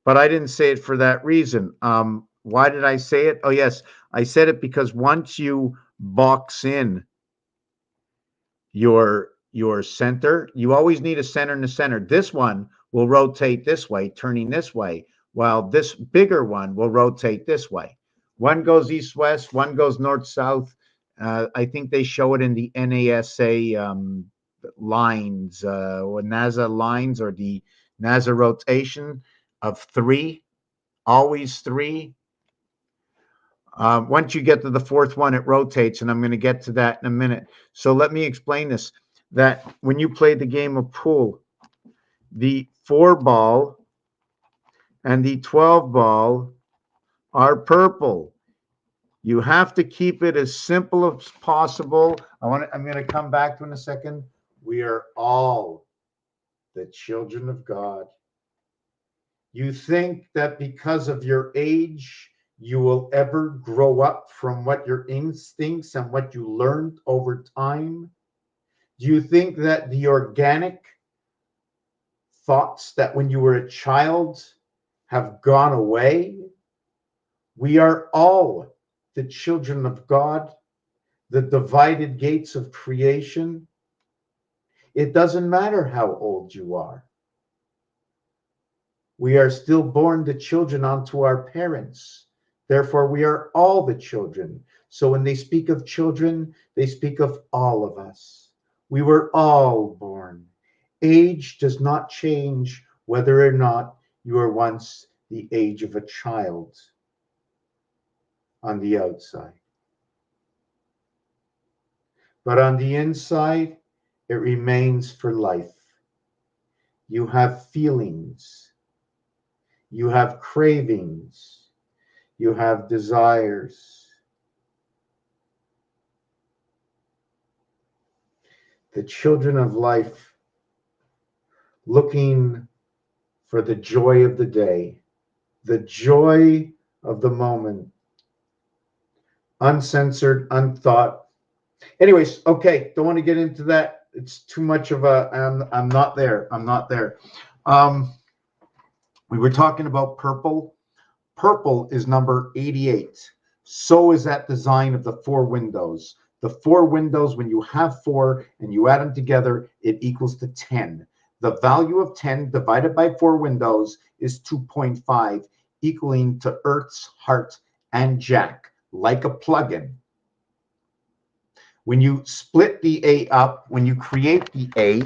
But I didn't say it for that reason. Why did I say it? Oh, yes, I said it because once you box in your center, you always need a center in the center. This one will rotate this way, turning this way, while this bigger one will rotate this way. One goes east-west, one goes north-south. I think they show it in the NASA lines, or NASA lines, or the NASA rotation of 3, always 3. Once you get to the fourth one, it rotates, and I'm going to get to that in a minute. So let me explain this, that when you play the game of pool, the 4-ball and the 12-ball are purple. You have to keep it as simple as possible. I'm going to come back to it in a second. We are all the children of God. You think that because of your age, you will ever grow up from what your instincts and what you learned over time? Do you think that the organic thoughts that when you were a child have gone away? We are all the children of God, the divided gates of creation. It doesn't matter how old you are. We are still born the children unto our parents. Therefore, we are all the children. So when they speak of children, they speak of all of us. We were all born. Age does not change whether or not you were once the age of a child on the outside. But on the inside, it remains for life. You have feelings, you have cravings, you have desires. The children of life looking for the joy of the day, the joy of the moment, uncensored, unthought. Anyways, okay, don't want to get into that. It's too much of a. I'm not there. I'm not there. Um, we were talking about purple. Purple is number 88. So is that design of the four windows. The four windows, when you have four and you add them together, it equals to 10. The value of 10 divided by four windows is 2.5, equaling to Earth's heart and jack, like a plug-in. When you split the A up, when you create the A,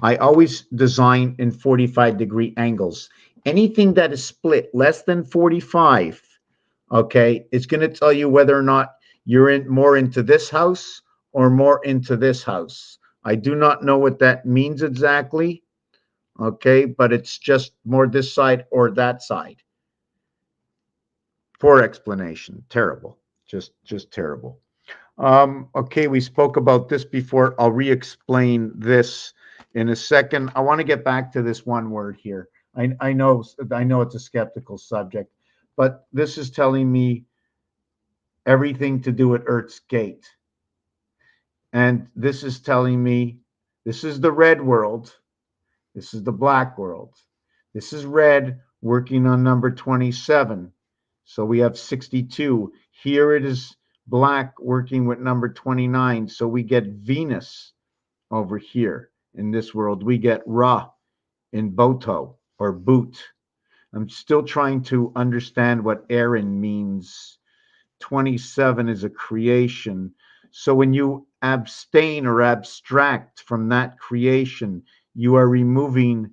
I always design in 45-degree angles. Anything that is split less than 45, okay, it's going to tell you whether or not you're in more into this house or more into this house. I do not know what that means exactly, okay, but it's just more this side or that side. Poor explanation. Terrible. Just terrible. Okay, we spoke about this before. I'll re-explain this in a second. I want to get back to this one word here. I know it's a skeptical subject, but this is telling me everything to do at Earth's gate. And this is telling me this is the red world. This is the black world. This is red working on number 27. So we have 62. Here it is black working with number 29. So we get Venus over here in this world. We get Ra in Boto or Boot. I'm still trying to understand what Aaron means. 27 is a creation. So when you abstain or abstract from that creation, you are removing,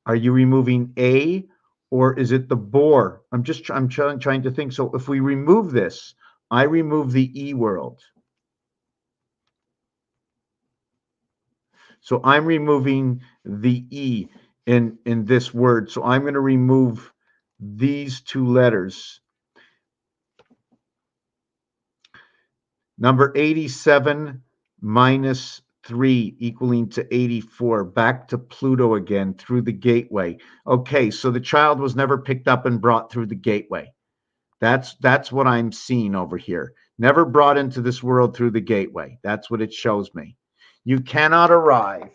are you removing A or is it the boar? I'm trying to think. So if we remove this, I remove the E world. So I'm removing the E in this word. So I'm going to remove these two letters. Number 87 minus 3 equaling to 84. Back to Pluto again through the gateway. Okay, so the child was never picked up and brought through the gateway. That's what I'm seeing over here. Never brought into this world through the gateway. That's what it shows me. You cannot arrive.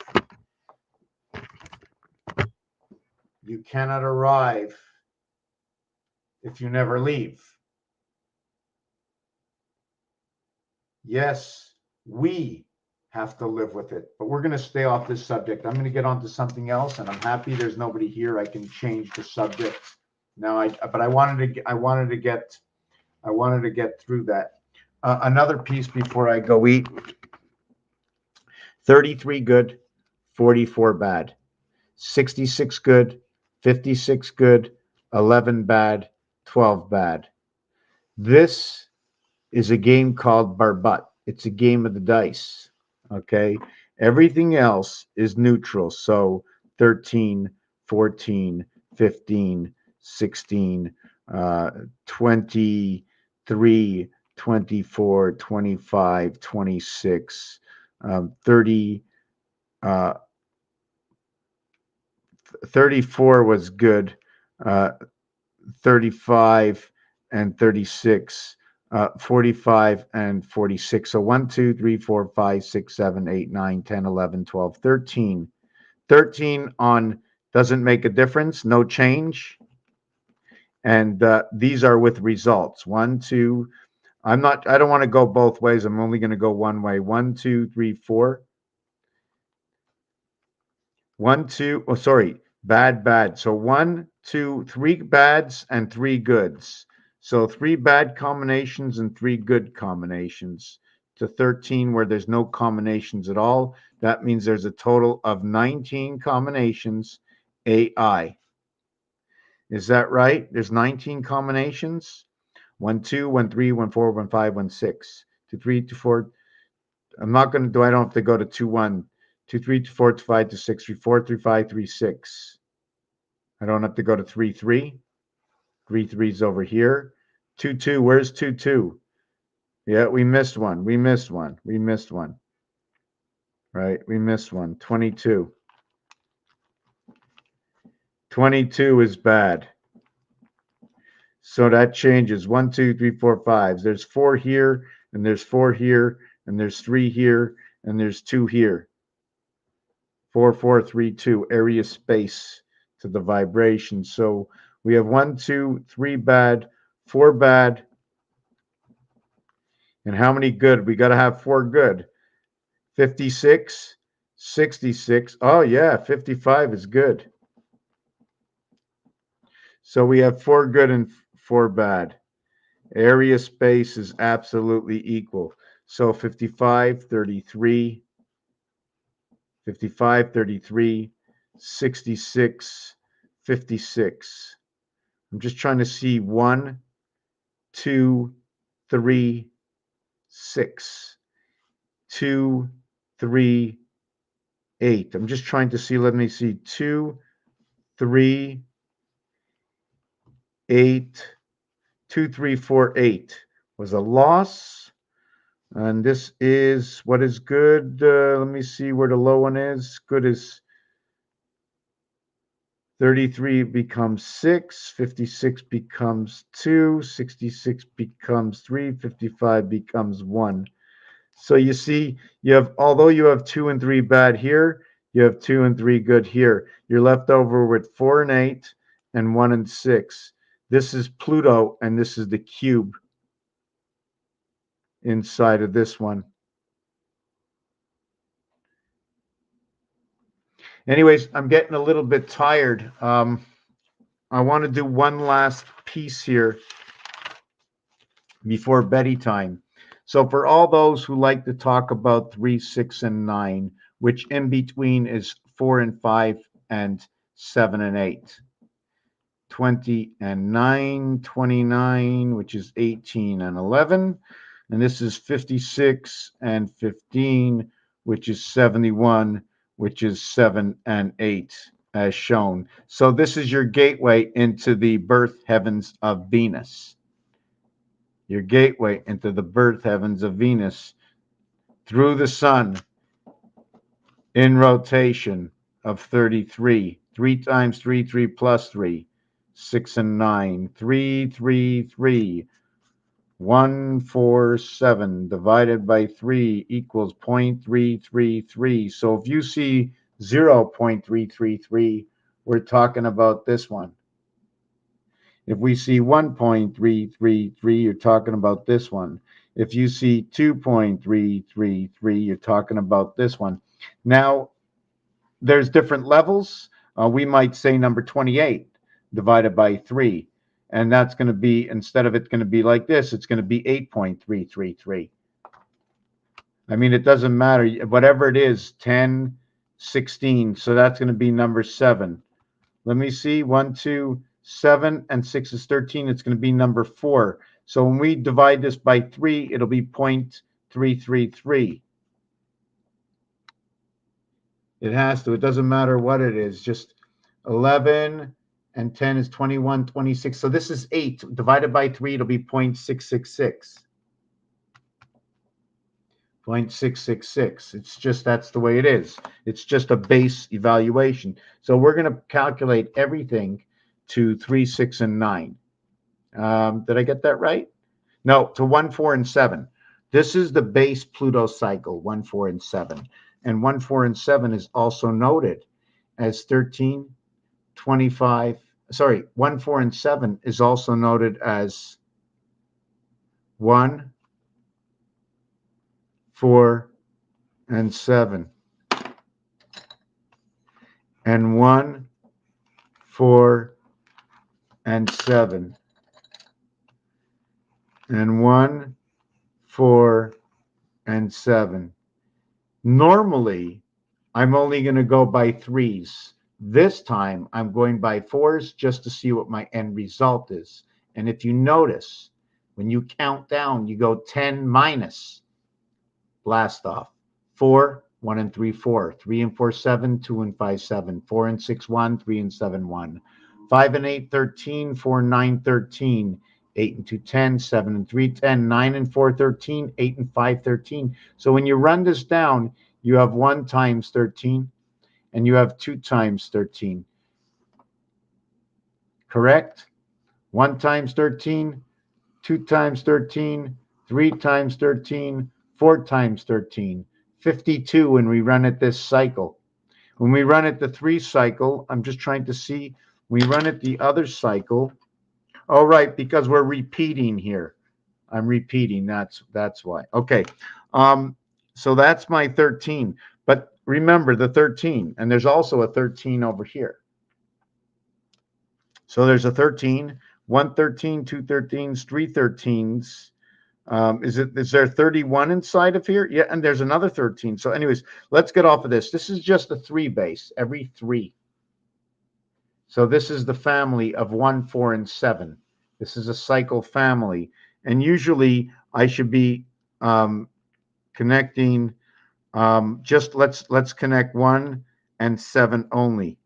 You cannot arrive if you never leave. Yes, we have to live with it, but we're going to stay off this subject. I'm going to get on to something else, and I'm happy there's nobody here. I can change the subject now. I wanted to get through that. Another piece before I go eat. 33 good, 44 bad. 66 good, 56 good, 11 bad, 12 bad. This is a game called Barbut. It's a game of the dice. Okay. Everything else is neutral. So 13, 14, 15, 16, 23, 24, 25, 26, 30, 34 was good, 35 and 36, 45 and 46. So 1, 2, 3, 4, 5, 6, 7, 8, 9, 10, 11, 12, 13. 13 on doesn't make a difference, no change. And these are with results. 1, 2, I don't want to go both ways. I'm only going to go one way. 1, 2, 3, 4. 1, 2, oh, sorry, bad. So 1, 2, 3 bads and 3 goods. So 3 bad combinations and 3 good combinations to 13 where there's no combinations at all. That means there's a total of 19 combinations, AI. Is that right? There's 19 combinations. 1, 2, 1, 3, 1, 4, 1, 5, 1, 6. 2, 3, 2, 4. I'm not going to do, I don't have to go to 2, 1, 2, 3, 2, 4, 2, 5, 2, 6, 3, 4, 3, 5, 3, 6. I don't have to go to 3, 3. 3, 3 is over here. 2, 2. Where's 2, 2? Yeah, we missed one. We missed one. We missed one. Right? We missed one. 22. 22 is bad. So that changes. 1, 2, 3, 4, 5. There's 4 here, and there's 4 here, and there's 3 here, and there's 2 here. 4, 4, 3, 2. Area space to the vibration. So we have 1, 2, 3 bad, 4 bad. And how many good? We got to have 4 good. 56, 66. Oh, yeah, 55 is good. So we have 4 good and 4 bad. Area space is absolutely equal. So 55, 33, 55, 33, 66, 56. I'm just trying to see 1, 2, 3, 6, 2, 3, 8. I'm just trying to see, let me see, 2, 3, 8, 2, 3, 4, 8 was a loss. And this is what is good. Let me see where the low one is. Good is 33 becomes 6, 56 becomes 2, 66 becomes 3, 55 becomes 1. So you see, you have, although you have 2 and 3 bad here, you have 2 and 3 good here. You're left over with 4 and 8 and 1 and 6. This is Pluto, and this is the cube inside of this one. Anyways, I'm getting a little bit tired. I want to do one last piece here before bedtime. So for all those who like to talk about 3, 6, and 9, which in between is 4 and 5 and 7 and 8. 20 and 9, 29, which is 18 and 11. And this is 56 and 15, which is 71, which is 7 and 8, as shown. So this is your gateway into the birth heavens of Venus. Your gateway into the birth heavens of Venus through the sun in rotation of 33. 3 times 3, 3 plus 3, 6 and 9. 3, 3, 3. 1, 4, 7 divided by 3 equals 0.333. So if you see 0.333, we're talking about this one. If we see 1.333, you're talking about this one. If you see 2.333, you're talking about this one. Now, there's different levels. We might say number 28 divided by 3. And that's going to be, instead of it's going to be like this, it's going to be 8.333. I mean, it doesn't matter. Whatever it is, 10, 16. So that's going to be number 7. Let me see. 1, 2, 7, and 6 is 13. It's going to be number 4. So when we divide this by 3, it'll be 0.333. It has to. It doesn't matter what it is. Just 11 and 10 is 21, 26. So this is 8. Divided by 3, it'll be 0.666. 0.666. It's just, that's the way it is. It's just a base evaluation. So we're going to calculate everything to 3, 6, and 9. Did I get that right? No, to 1, 4, and 7. This is the base Pluto cycle, 1, 4, and 7. And 1, 4, and 7 is also noted as 13, 25. Sorry, 1, 4, and 7 is also noted as 1, 4, and 7. And 1, 4, and 7. And 1, 4, and 7. Normally, I'm only going to go by 3s. This time I'm going by fours just to see what my end result is. And if you notice, when you count down, you go 10 minus blast off. 4, 1 and 3, 4. 3 and 4, 7. 2 and 5, 7. 4 and 6, 1. 3 and 7, 1. 5 and 8, 13. 4 and 9, 13. 8 and 2, 10. 7 and 3, 10. 9 and 4, 13. 8 and 5, 13. So when you run this down, you have 1 times 13, and you have 2 times 13. Correct? 1 times 13, 2 times 13, 3 times 13, 4 times 13, 52 when we run it this cycle. When we run it the 3 cycle, I'm just trying to see, we run it the other cycle. Oh, right, because we're repeating here. I'm repeating, that's why. Okay, so that's my 13. But remember the 13, and there's also a 13 over here. So there's a 13, 1 13, 2 13s, 3 13s. Is there 31 inside of here? Yeah, and there's another 13. So anyways, let's get off of this. This is just a 3 base, every 3. So this is the family of 1, 4, and 7. This is a cycle family. And usually I should be connecting, just let's connect 1 and 7 only.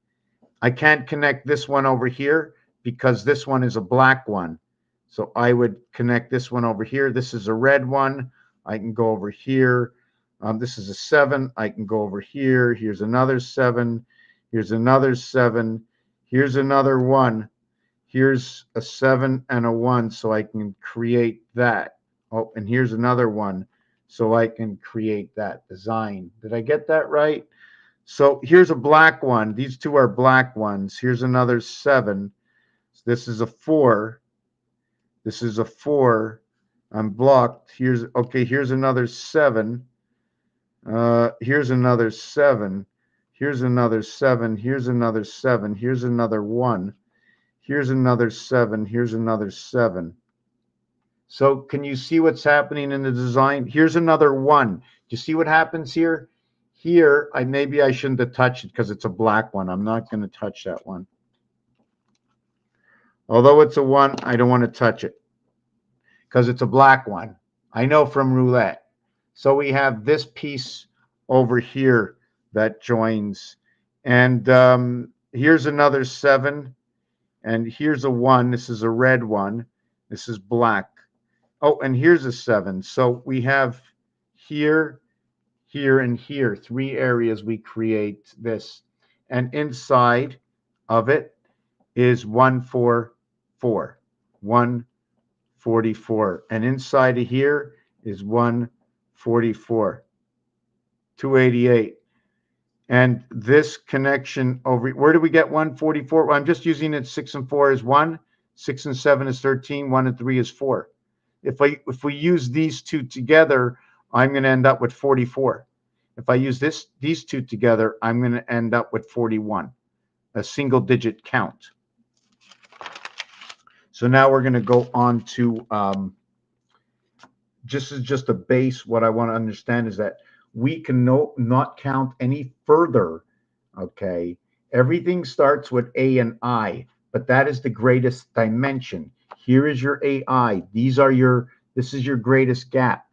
I can't connect this one over here because this one is a black one. So I would connect this one over here. This is a red one. I can go over here. This is a 7. I can go over here. Here's another 7. Here's another 7. Here's another 1. Here's a 7 and a 1. So I can create that. Oh, and here's another 1. So I can create that design. Did I get that right? So here's a black one. These two are black ones. Here's another 7. This is a 4. This is a 4. I'm blocked. Here's another 7. Here's another 7. Here's another 7. Here's another 7. Here's another 1. Here's another 7. Here's another 7. So can you see what's happening in the design? Here's another 1. Do you see what happens here? Here, maybe I shouldn't have touched it because it's a black one. I'm not going to touch that one. Although it's a 1, I don't want to touch it because it's a black one. I know from roulette. So we have this piece over here that joins. And here's another 7. And here's a 1. This is a red one. This is black. Oh, and here's a 7. So we have here, here, and here, 3 areas we create this. And inside of it is 144, 144. And inside of here is 144, 288. And this connection over, where do we get 144? Well, I'm just using it. 6 and 4 is 1, 6 and 7 is 13, 1 and 3 is 4. If we use these two together, I'm going to end up with 44. If I use these two together, I'm going to end up with 41, a single digit count. So now we're going to go on to just a base. What I want to understand is that we can not count any further. Okay, everything starts with A and I, but that is the greatest dimension. Here is your AI. This is your greatest gap.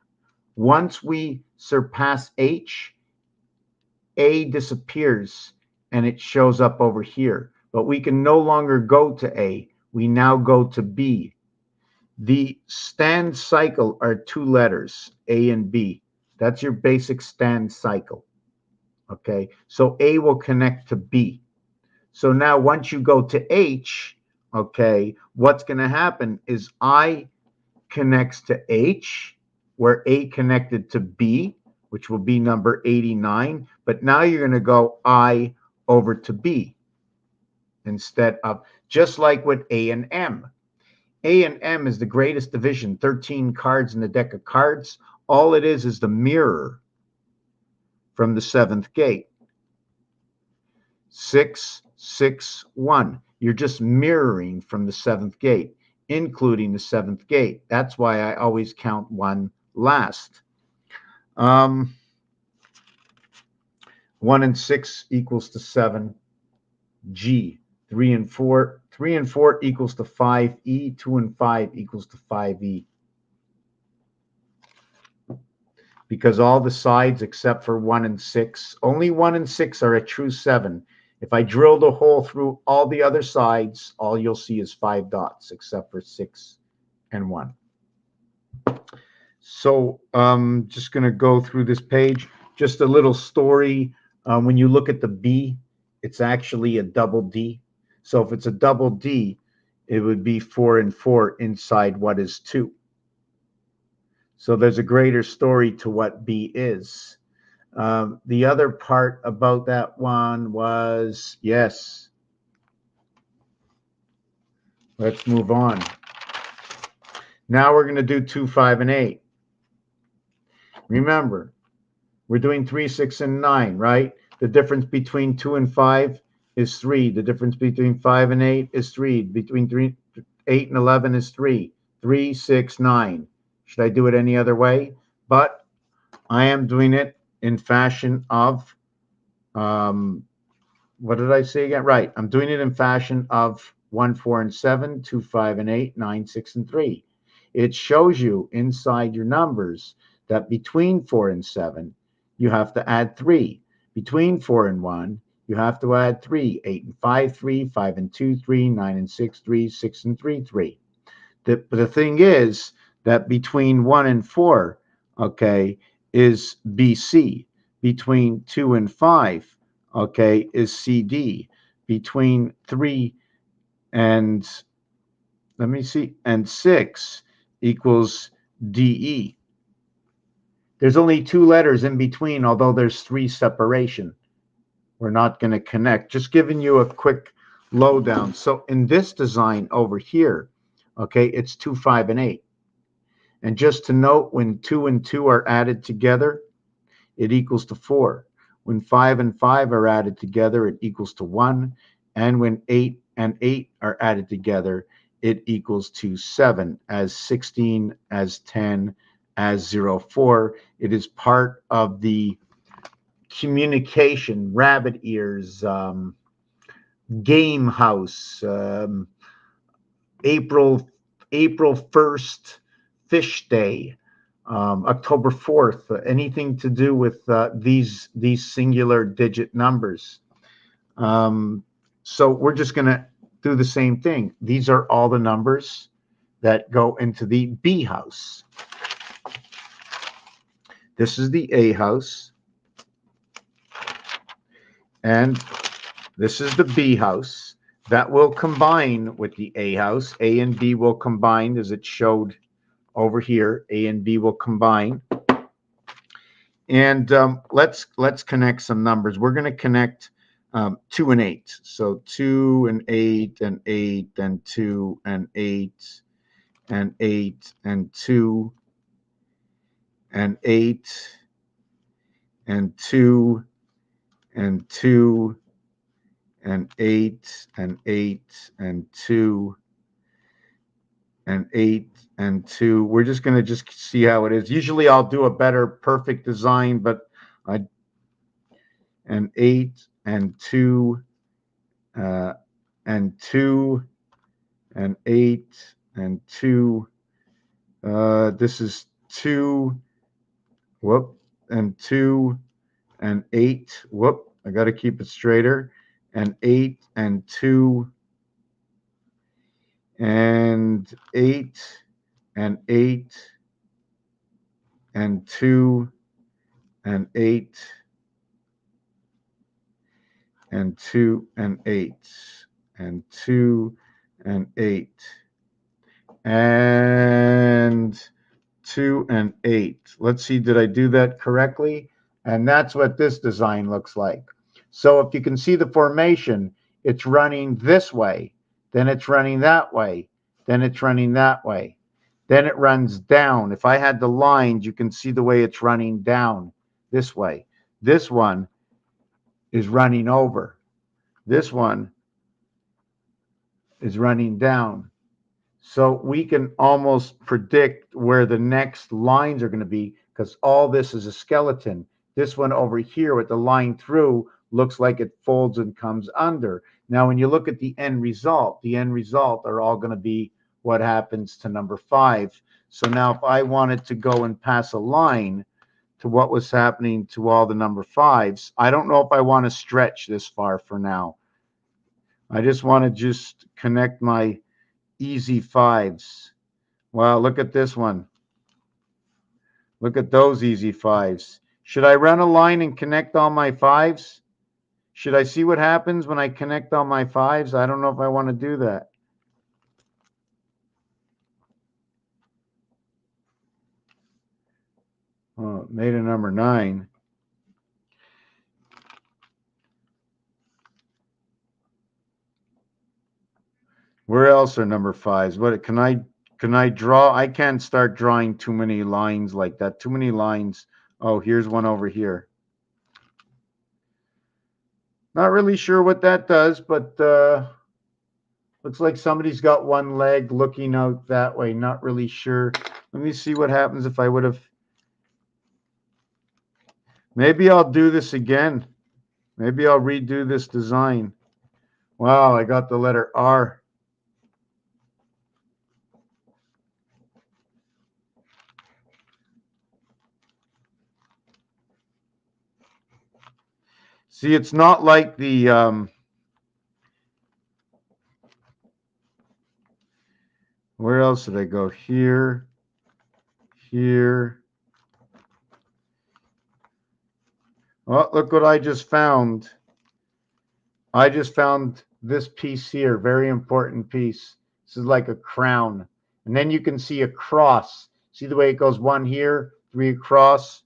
Once we surpass H, A disappears and it shows up over here. But we can no longer go to A. We now go to B. The stand cycle are 2 letters, A and B. That's your basic stand cycle. Okay, so A will connect to B. So now once you go to H, okay, what's going to happen is I connects to H, where A connected to B, which will be number 89. But now you're going to go I over to B instead of, just like with A and M. A and M is the greatest division, 13 cards in the deck of cards. All it is the mirror from the 7th gate. 6, 6, 1. You're just mirroring from the 7th gate, including the 7th gate. That's why I always count 1 last. 1 and 6 equals to 7. G. 3 and 4. 3 and 4 equals to 5E. 2 and 5 equals to 5E. Because all the sides except for 1 and 6, only 1 and 6 are a true 7. If I drilled a hole through all the other sides, all you'll see is 5 dots except for 6 and 1. So just going to go through this page. Just a little story. When you look at the B, it's actually a double D. So if it's a double D, it would be 4 and 4 inside what is 2. So there's a greater story to what B is. The other part about that one was, yes. Let's move on. Now we're going to do 2, 5, and 8. Remember, we're doing 3, 6, and 9, right? The difference between 2 and 5 is 3. The difference between 5 and 8 is 3. Between 8 and 11 is 3. 3, 6, 9. Should I do it any other way? But I am doing it in fashion of, what did I say again? Right. I'm doing it in fashion of 1, 4, and 7, 2, 5, and 8, 9, 6, and 3. It shows you inside your numbers that between 4 and 7, you have to add 3. Between 4 and 1, you have to add 3. 8 and 5, 3. 5 and 2, 3. 9 and 6, 3. 6 and 3, 3. But the thing is that between 1 and 4, okay, is BC. Between 2 and 5, okay, is CD. Between 3 and, let me see, and 6 equals DE. There's only 2 letters in between, although there's 3 separation. We're not going to connect. Just giving you a quick lowdown. So in this design over here, okay, it's 2, 5, and 8. And just to note, when 2 and 2 are added together, it equals to 4. When 5 and 5 are added together, it equals to 1. And when 8 and 8 are added together, it equals to 7, as 16, as 10, as 04. It is part of the communication, rabbit ears, game house, April 1st, fish day, October 4th, anything to do with these singular digit numbers. So we're just going to do the same thing. These are all the numbers that go into the B house. This is the A house. And this is the B house. That will combine with the A house. A and B will combine, as it showed over here. A and B will combine. And let's connect some numbers. We're going to connect 2 and 8. So 2 and 8 and 8 and 2 and 8 and 8 and 2 and 8 and 2 and 2 and 8 and 8 and 2 and 8 and 2. We're just going to just see how it is. Usually I'll do a better perfect design, but I, and 8 and 2 and 2 and 8 and 2. This is 2, whoop, and 2 and 8, whoop, I got to keep it straighter, and 8 and 2 and 8 and 8 and 2 and 8 and 2 and 8 and 2 and 8 and 2 and 8. Let's see, did I do that correctly? And that's what this design looks like. So if you can see the formation, it's running this way, then it's running that way, then it's running that way, then it runs down. If I had the lines, you can see the way it's running down this way. This one is running over. This one is running down. So we can almost predict where the next lines are going to be, because all this is a skeleton. This one over here with the line through looks like it folds and comes under. Now, when you look at the end result are all going to be what happens to number 5. So now if I wanted to go and pass a line to what was happening to all the number 5s, I don't know if I want to stretch this far for now. I just want to just connect my easy 5s. Wow, look at this one. Look at those easy 5s. Should I run a line and connect all my 5s? Should I see what happens when I connect all my 5s? I don't know if I want to do that. Oh, made a number 9. Where else are number 5s? What can I draw? I can't start drawing too many lines like that. Too many lines. Oh, here's one over here. Not really sure what that does, but looks like somebody's got one leg looking out that way. Not really sure. Let me see what happens if I would have. Maybe I'll do this again. Maybe I'll redo this design. Wow, I got the letter R. See, it's not like the where else did I go? Here, here. Oh, look what I just found. I just found this piece here, very important piece. This is like a crown. And then you can see a cross. See the way it goes 1 here, 3 across?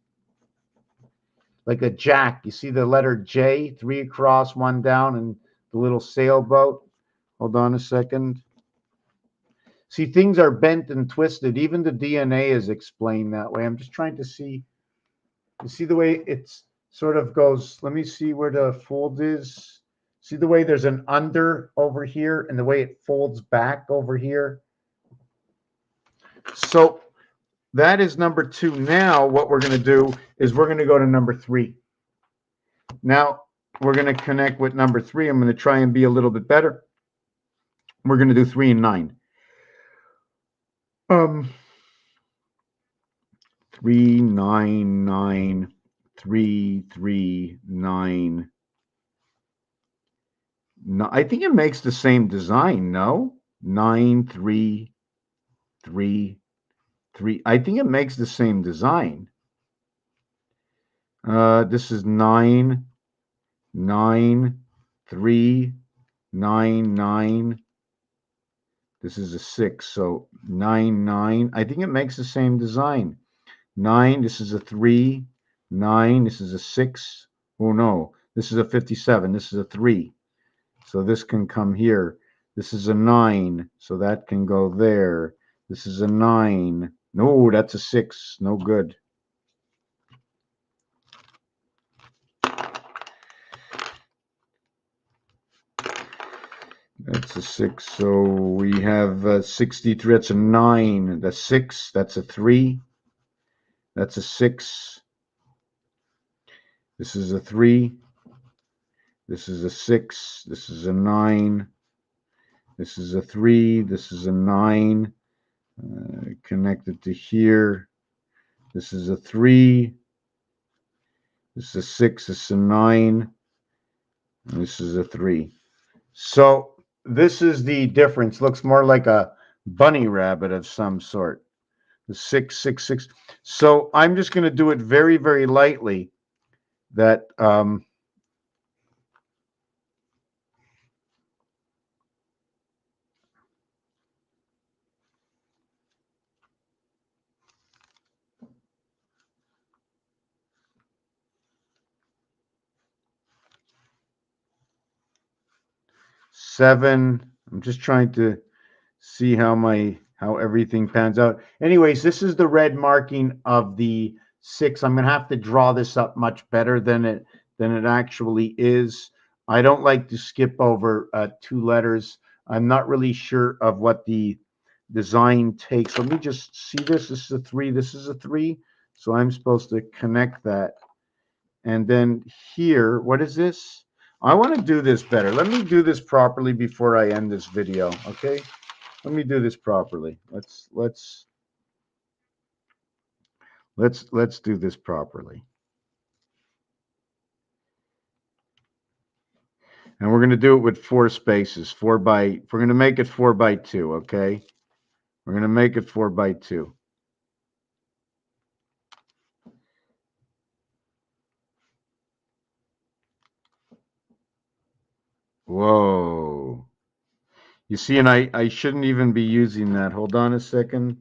Like a jack. You see the letter J, 3 across, 1 down, and the little sailboat. Hold on a second. See, things are bent and twisted. Even the DNA is explained that way. I'm just trying to see. You see the way it's sort of goes. Let me see where the fold is. See the way there's an under over here and the way it folds back over here. So that is number 2. Now what we're going to do is we're going to go to number 3. Now we're going to connect with number 3. I'm going to try and be a little bit better. We're going to do 3 and 9. 3, 9, 9, 3, 3, 9. No, I think it makes the same design, no? 9, 3, 3, 3. I think it makes the same design. This is 9, 9, 3, 9, 9. This is a 6, so 9, 9. I think it makes the same design. 9, this is a 3, 9, this is a 6. Oh no, this is a 57, this is a 3. So this can come here. This is a 9, so that can go there. This is a 9. No, that's a 6. No good. That's a 6. So we have 63. That's a 9. That's 6. That's a 3. That's a 6. This is a 3. This is a 6. This is a 9. This is a 3. This is a 9. Connected to here. This is a 3. This is a 6. This is a 9. And this is a 3. So this is the difference. Looks more like a bunny rabbit of some sort. The 6, 6, 6. So I'm just going to do it very, very lightly. That 7. I'm just trying to see how everything pans out. Anyways, this is the red marking of the 6. I'm going to have to draw this up much better than it actually is. I don't like to skip over 2 letters. I'm not really sure of what the design takes. Let me just see this. This is a 3. This is a 3. So I'm supposed to connect that. And then here, what is this? I want to do this better. Let me do this properly before I end this video, okay? Let me do this properly. Let's do this properly. And we're going to do it with 4 spaces. We're going to make it 4 by 2, okay? We're going to make it 4 by 2. Whoa. You see, and I shouldn't even be using that. Hold on a second.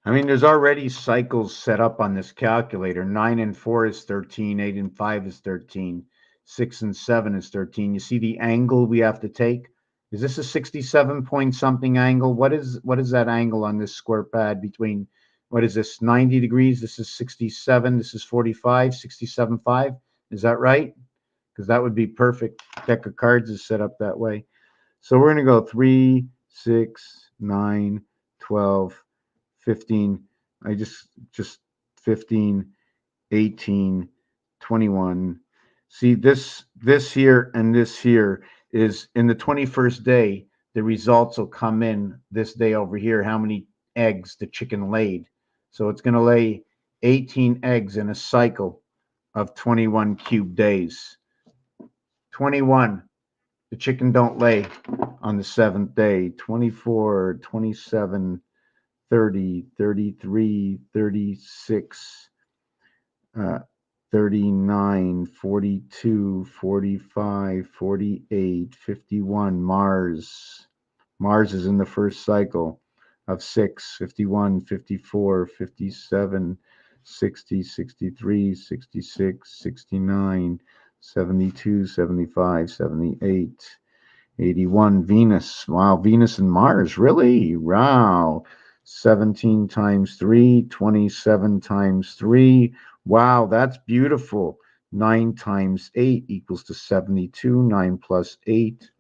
I mean, there's already cycles set up on this calculator. 9 and 4 is 13. 8 and 5 is 13. 6 and 7 is 13. You see the angle we have to take? Is this a 67 point something angle? What is that angle on this square pad between, what is this, 90 degrees? This is 67. This is 45, 67.5. Is that right? Because that would be perfect. Deck of cards is set up that way. So we're going to go 3, 6, 9, 12, 15. I just 15, 18, 21. See, this here and this here is in the 21st day. The results will come in this day over here, how many eggs the chicken laid. So it's going to lay 18 eggs in a cycle of 21 cube days. 21. The chicken don't lay on the 7th day. 24, 27, 30, 33, 36, 39, 42, 45, 48, 51. Mars is in the first cycle of 6, 51, 54, 57, 60, 63, 66, 69, 72, 75, 78, 81. Venus. Wow, Venus and Mars. Really? Wow. 17 times 3, 27 times 3. Wow, that's beautiful. 9 times 8 equals to 72. 9 plus 8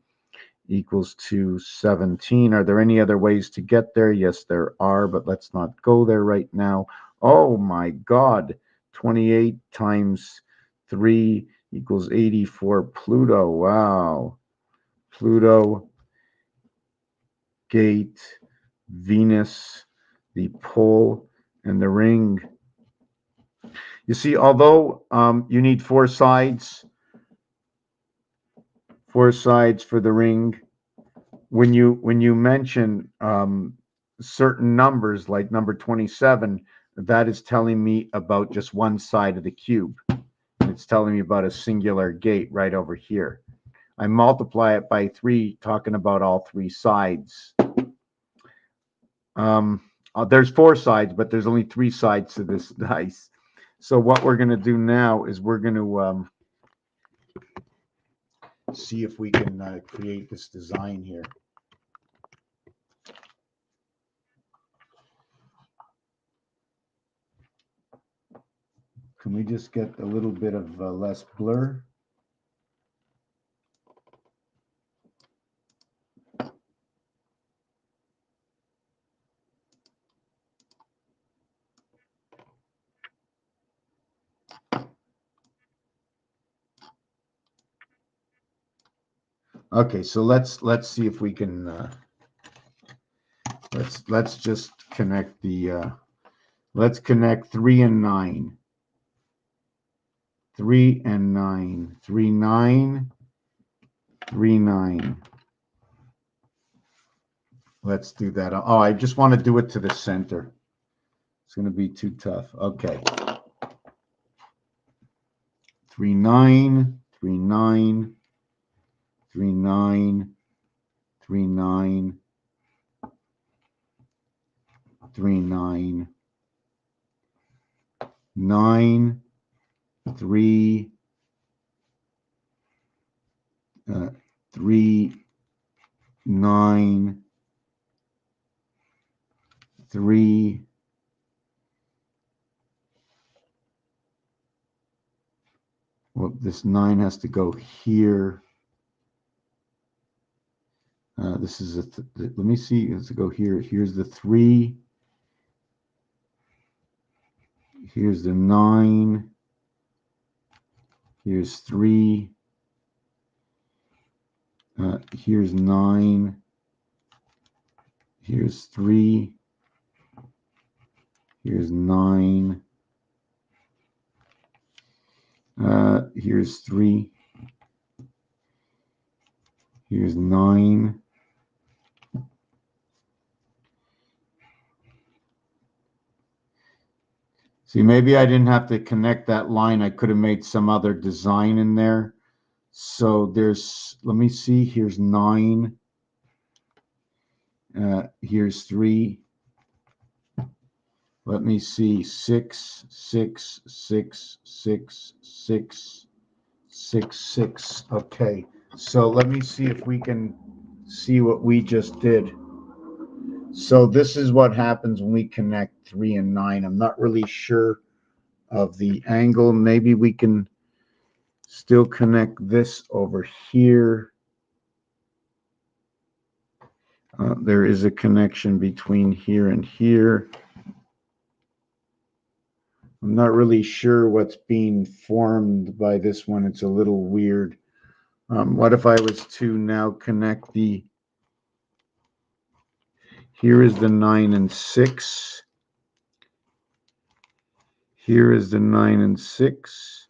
equals to 17. Are there any other ways to get there? Yes, there are, but let's not go there right now. Oh my God. 28 times 3 equals 84. Pluto. Wow. Pluto, gate, Venus, the pole, and the ring. You see, although you need 4 sides for the ring, when you mention certain numbers like number 27, that is telling me about just one side of the cube. It's telling me about a singular gate right over here. I multiply it by 3, talking about all 3 sides. There's 4 sides, but there's only 3 sides to this dice. So what we're going to do now is we're going to see if we can create this design here. Can we just get a little bit of less blur? Okay, so let's see if we can let's just connect the let's connect 3 and 9. 3 and 9. 3, 9. 3, 9. Let's do that. Oh, I just want to do it to the center. It's going to be too tough. Okay. 3, 9. 3, 9. 3, 9. 3, 9. 3, 9, 9, 3, 3, 9, 3, well, this 9 has to go here. This is let me see. Let's go here. Here's the 3. Here's the 9. Here's 3. Here's 9. Here's 3. Here's 9. Here's 3. Here's 9. See, maybe I didn't have to connect that line. I could have made some other design in there. So there's, let me see, here's 9. Here's 3. Let me see, 6, 6, 6, 6, 6, 6, 6. Okay, so let me see if we can see what we just did. So this is what happens when we connect 3 and 9. I'm not really sure of the angle. Maybe we can still connect this over here. There is a connection between here and here. I'm not really sure what's being formed by this one. It's a little weird. What if I was to now connect the, here is the 9 and 6. Here is the 9 and 6.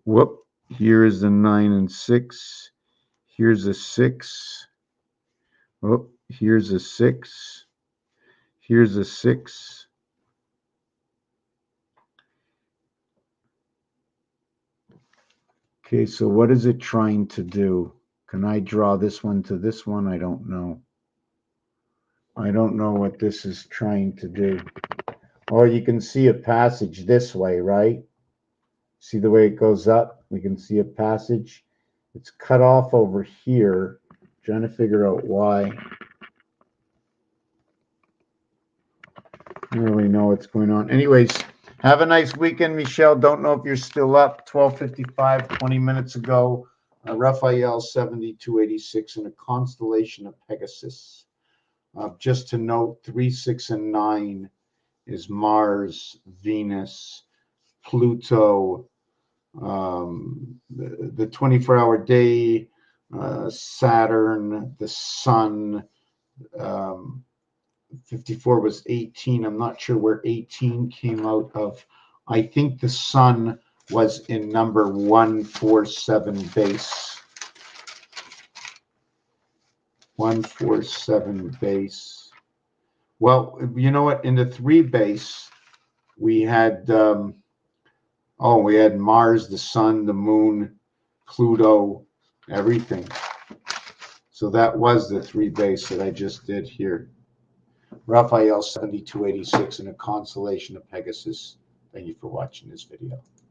Whoop. Here is the 9 and 6. Here's a 6. Oh, here's a 6. Here's a 6. Okay, so what is it trying to do? Can I draw this one to this one? I don't know. I don't know what this is trying to do. Oh, you can see a passage this way, right? See the way it goes up? We can see a passage. It's cut off over here. Trying to figure out why. I don't really know what's going on. Anyways, have a nice weekend, Michelle. Don't know if you're still up. 12:55, 20 minutes ago. Raphael 7286 in a constellation of Pegasus. Just to note, 3, 6, and 9 is Mars, Venus, Pluto, the 24-hour day, Saturn, the Sun. 54 was 18. I'm not sure where 18 came out of. I think the Sun was in number 147 base. 147 base. Well, you know what? In the 3 base, we had we had Mars, the Sun, the Moon, Pluto, everything. So that was the 3 base that I just did here. Raphael 7286 in a constellation of Pegasus. Thank you for watching this video.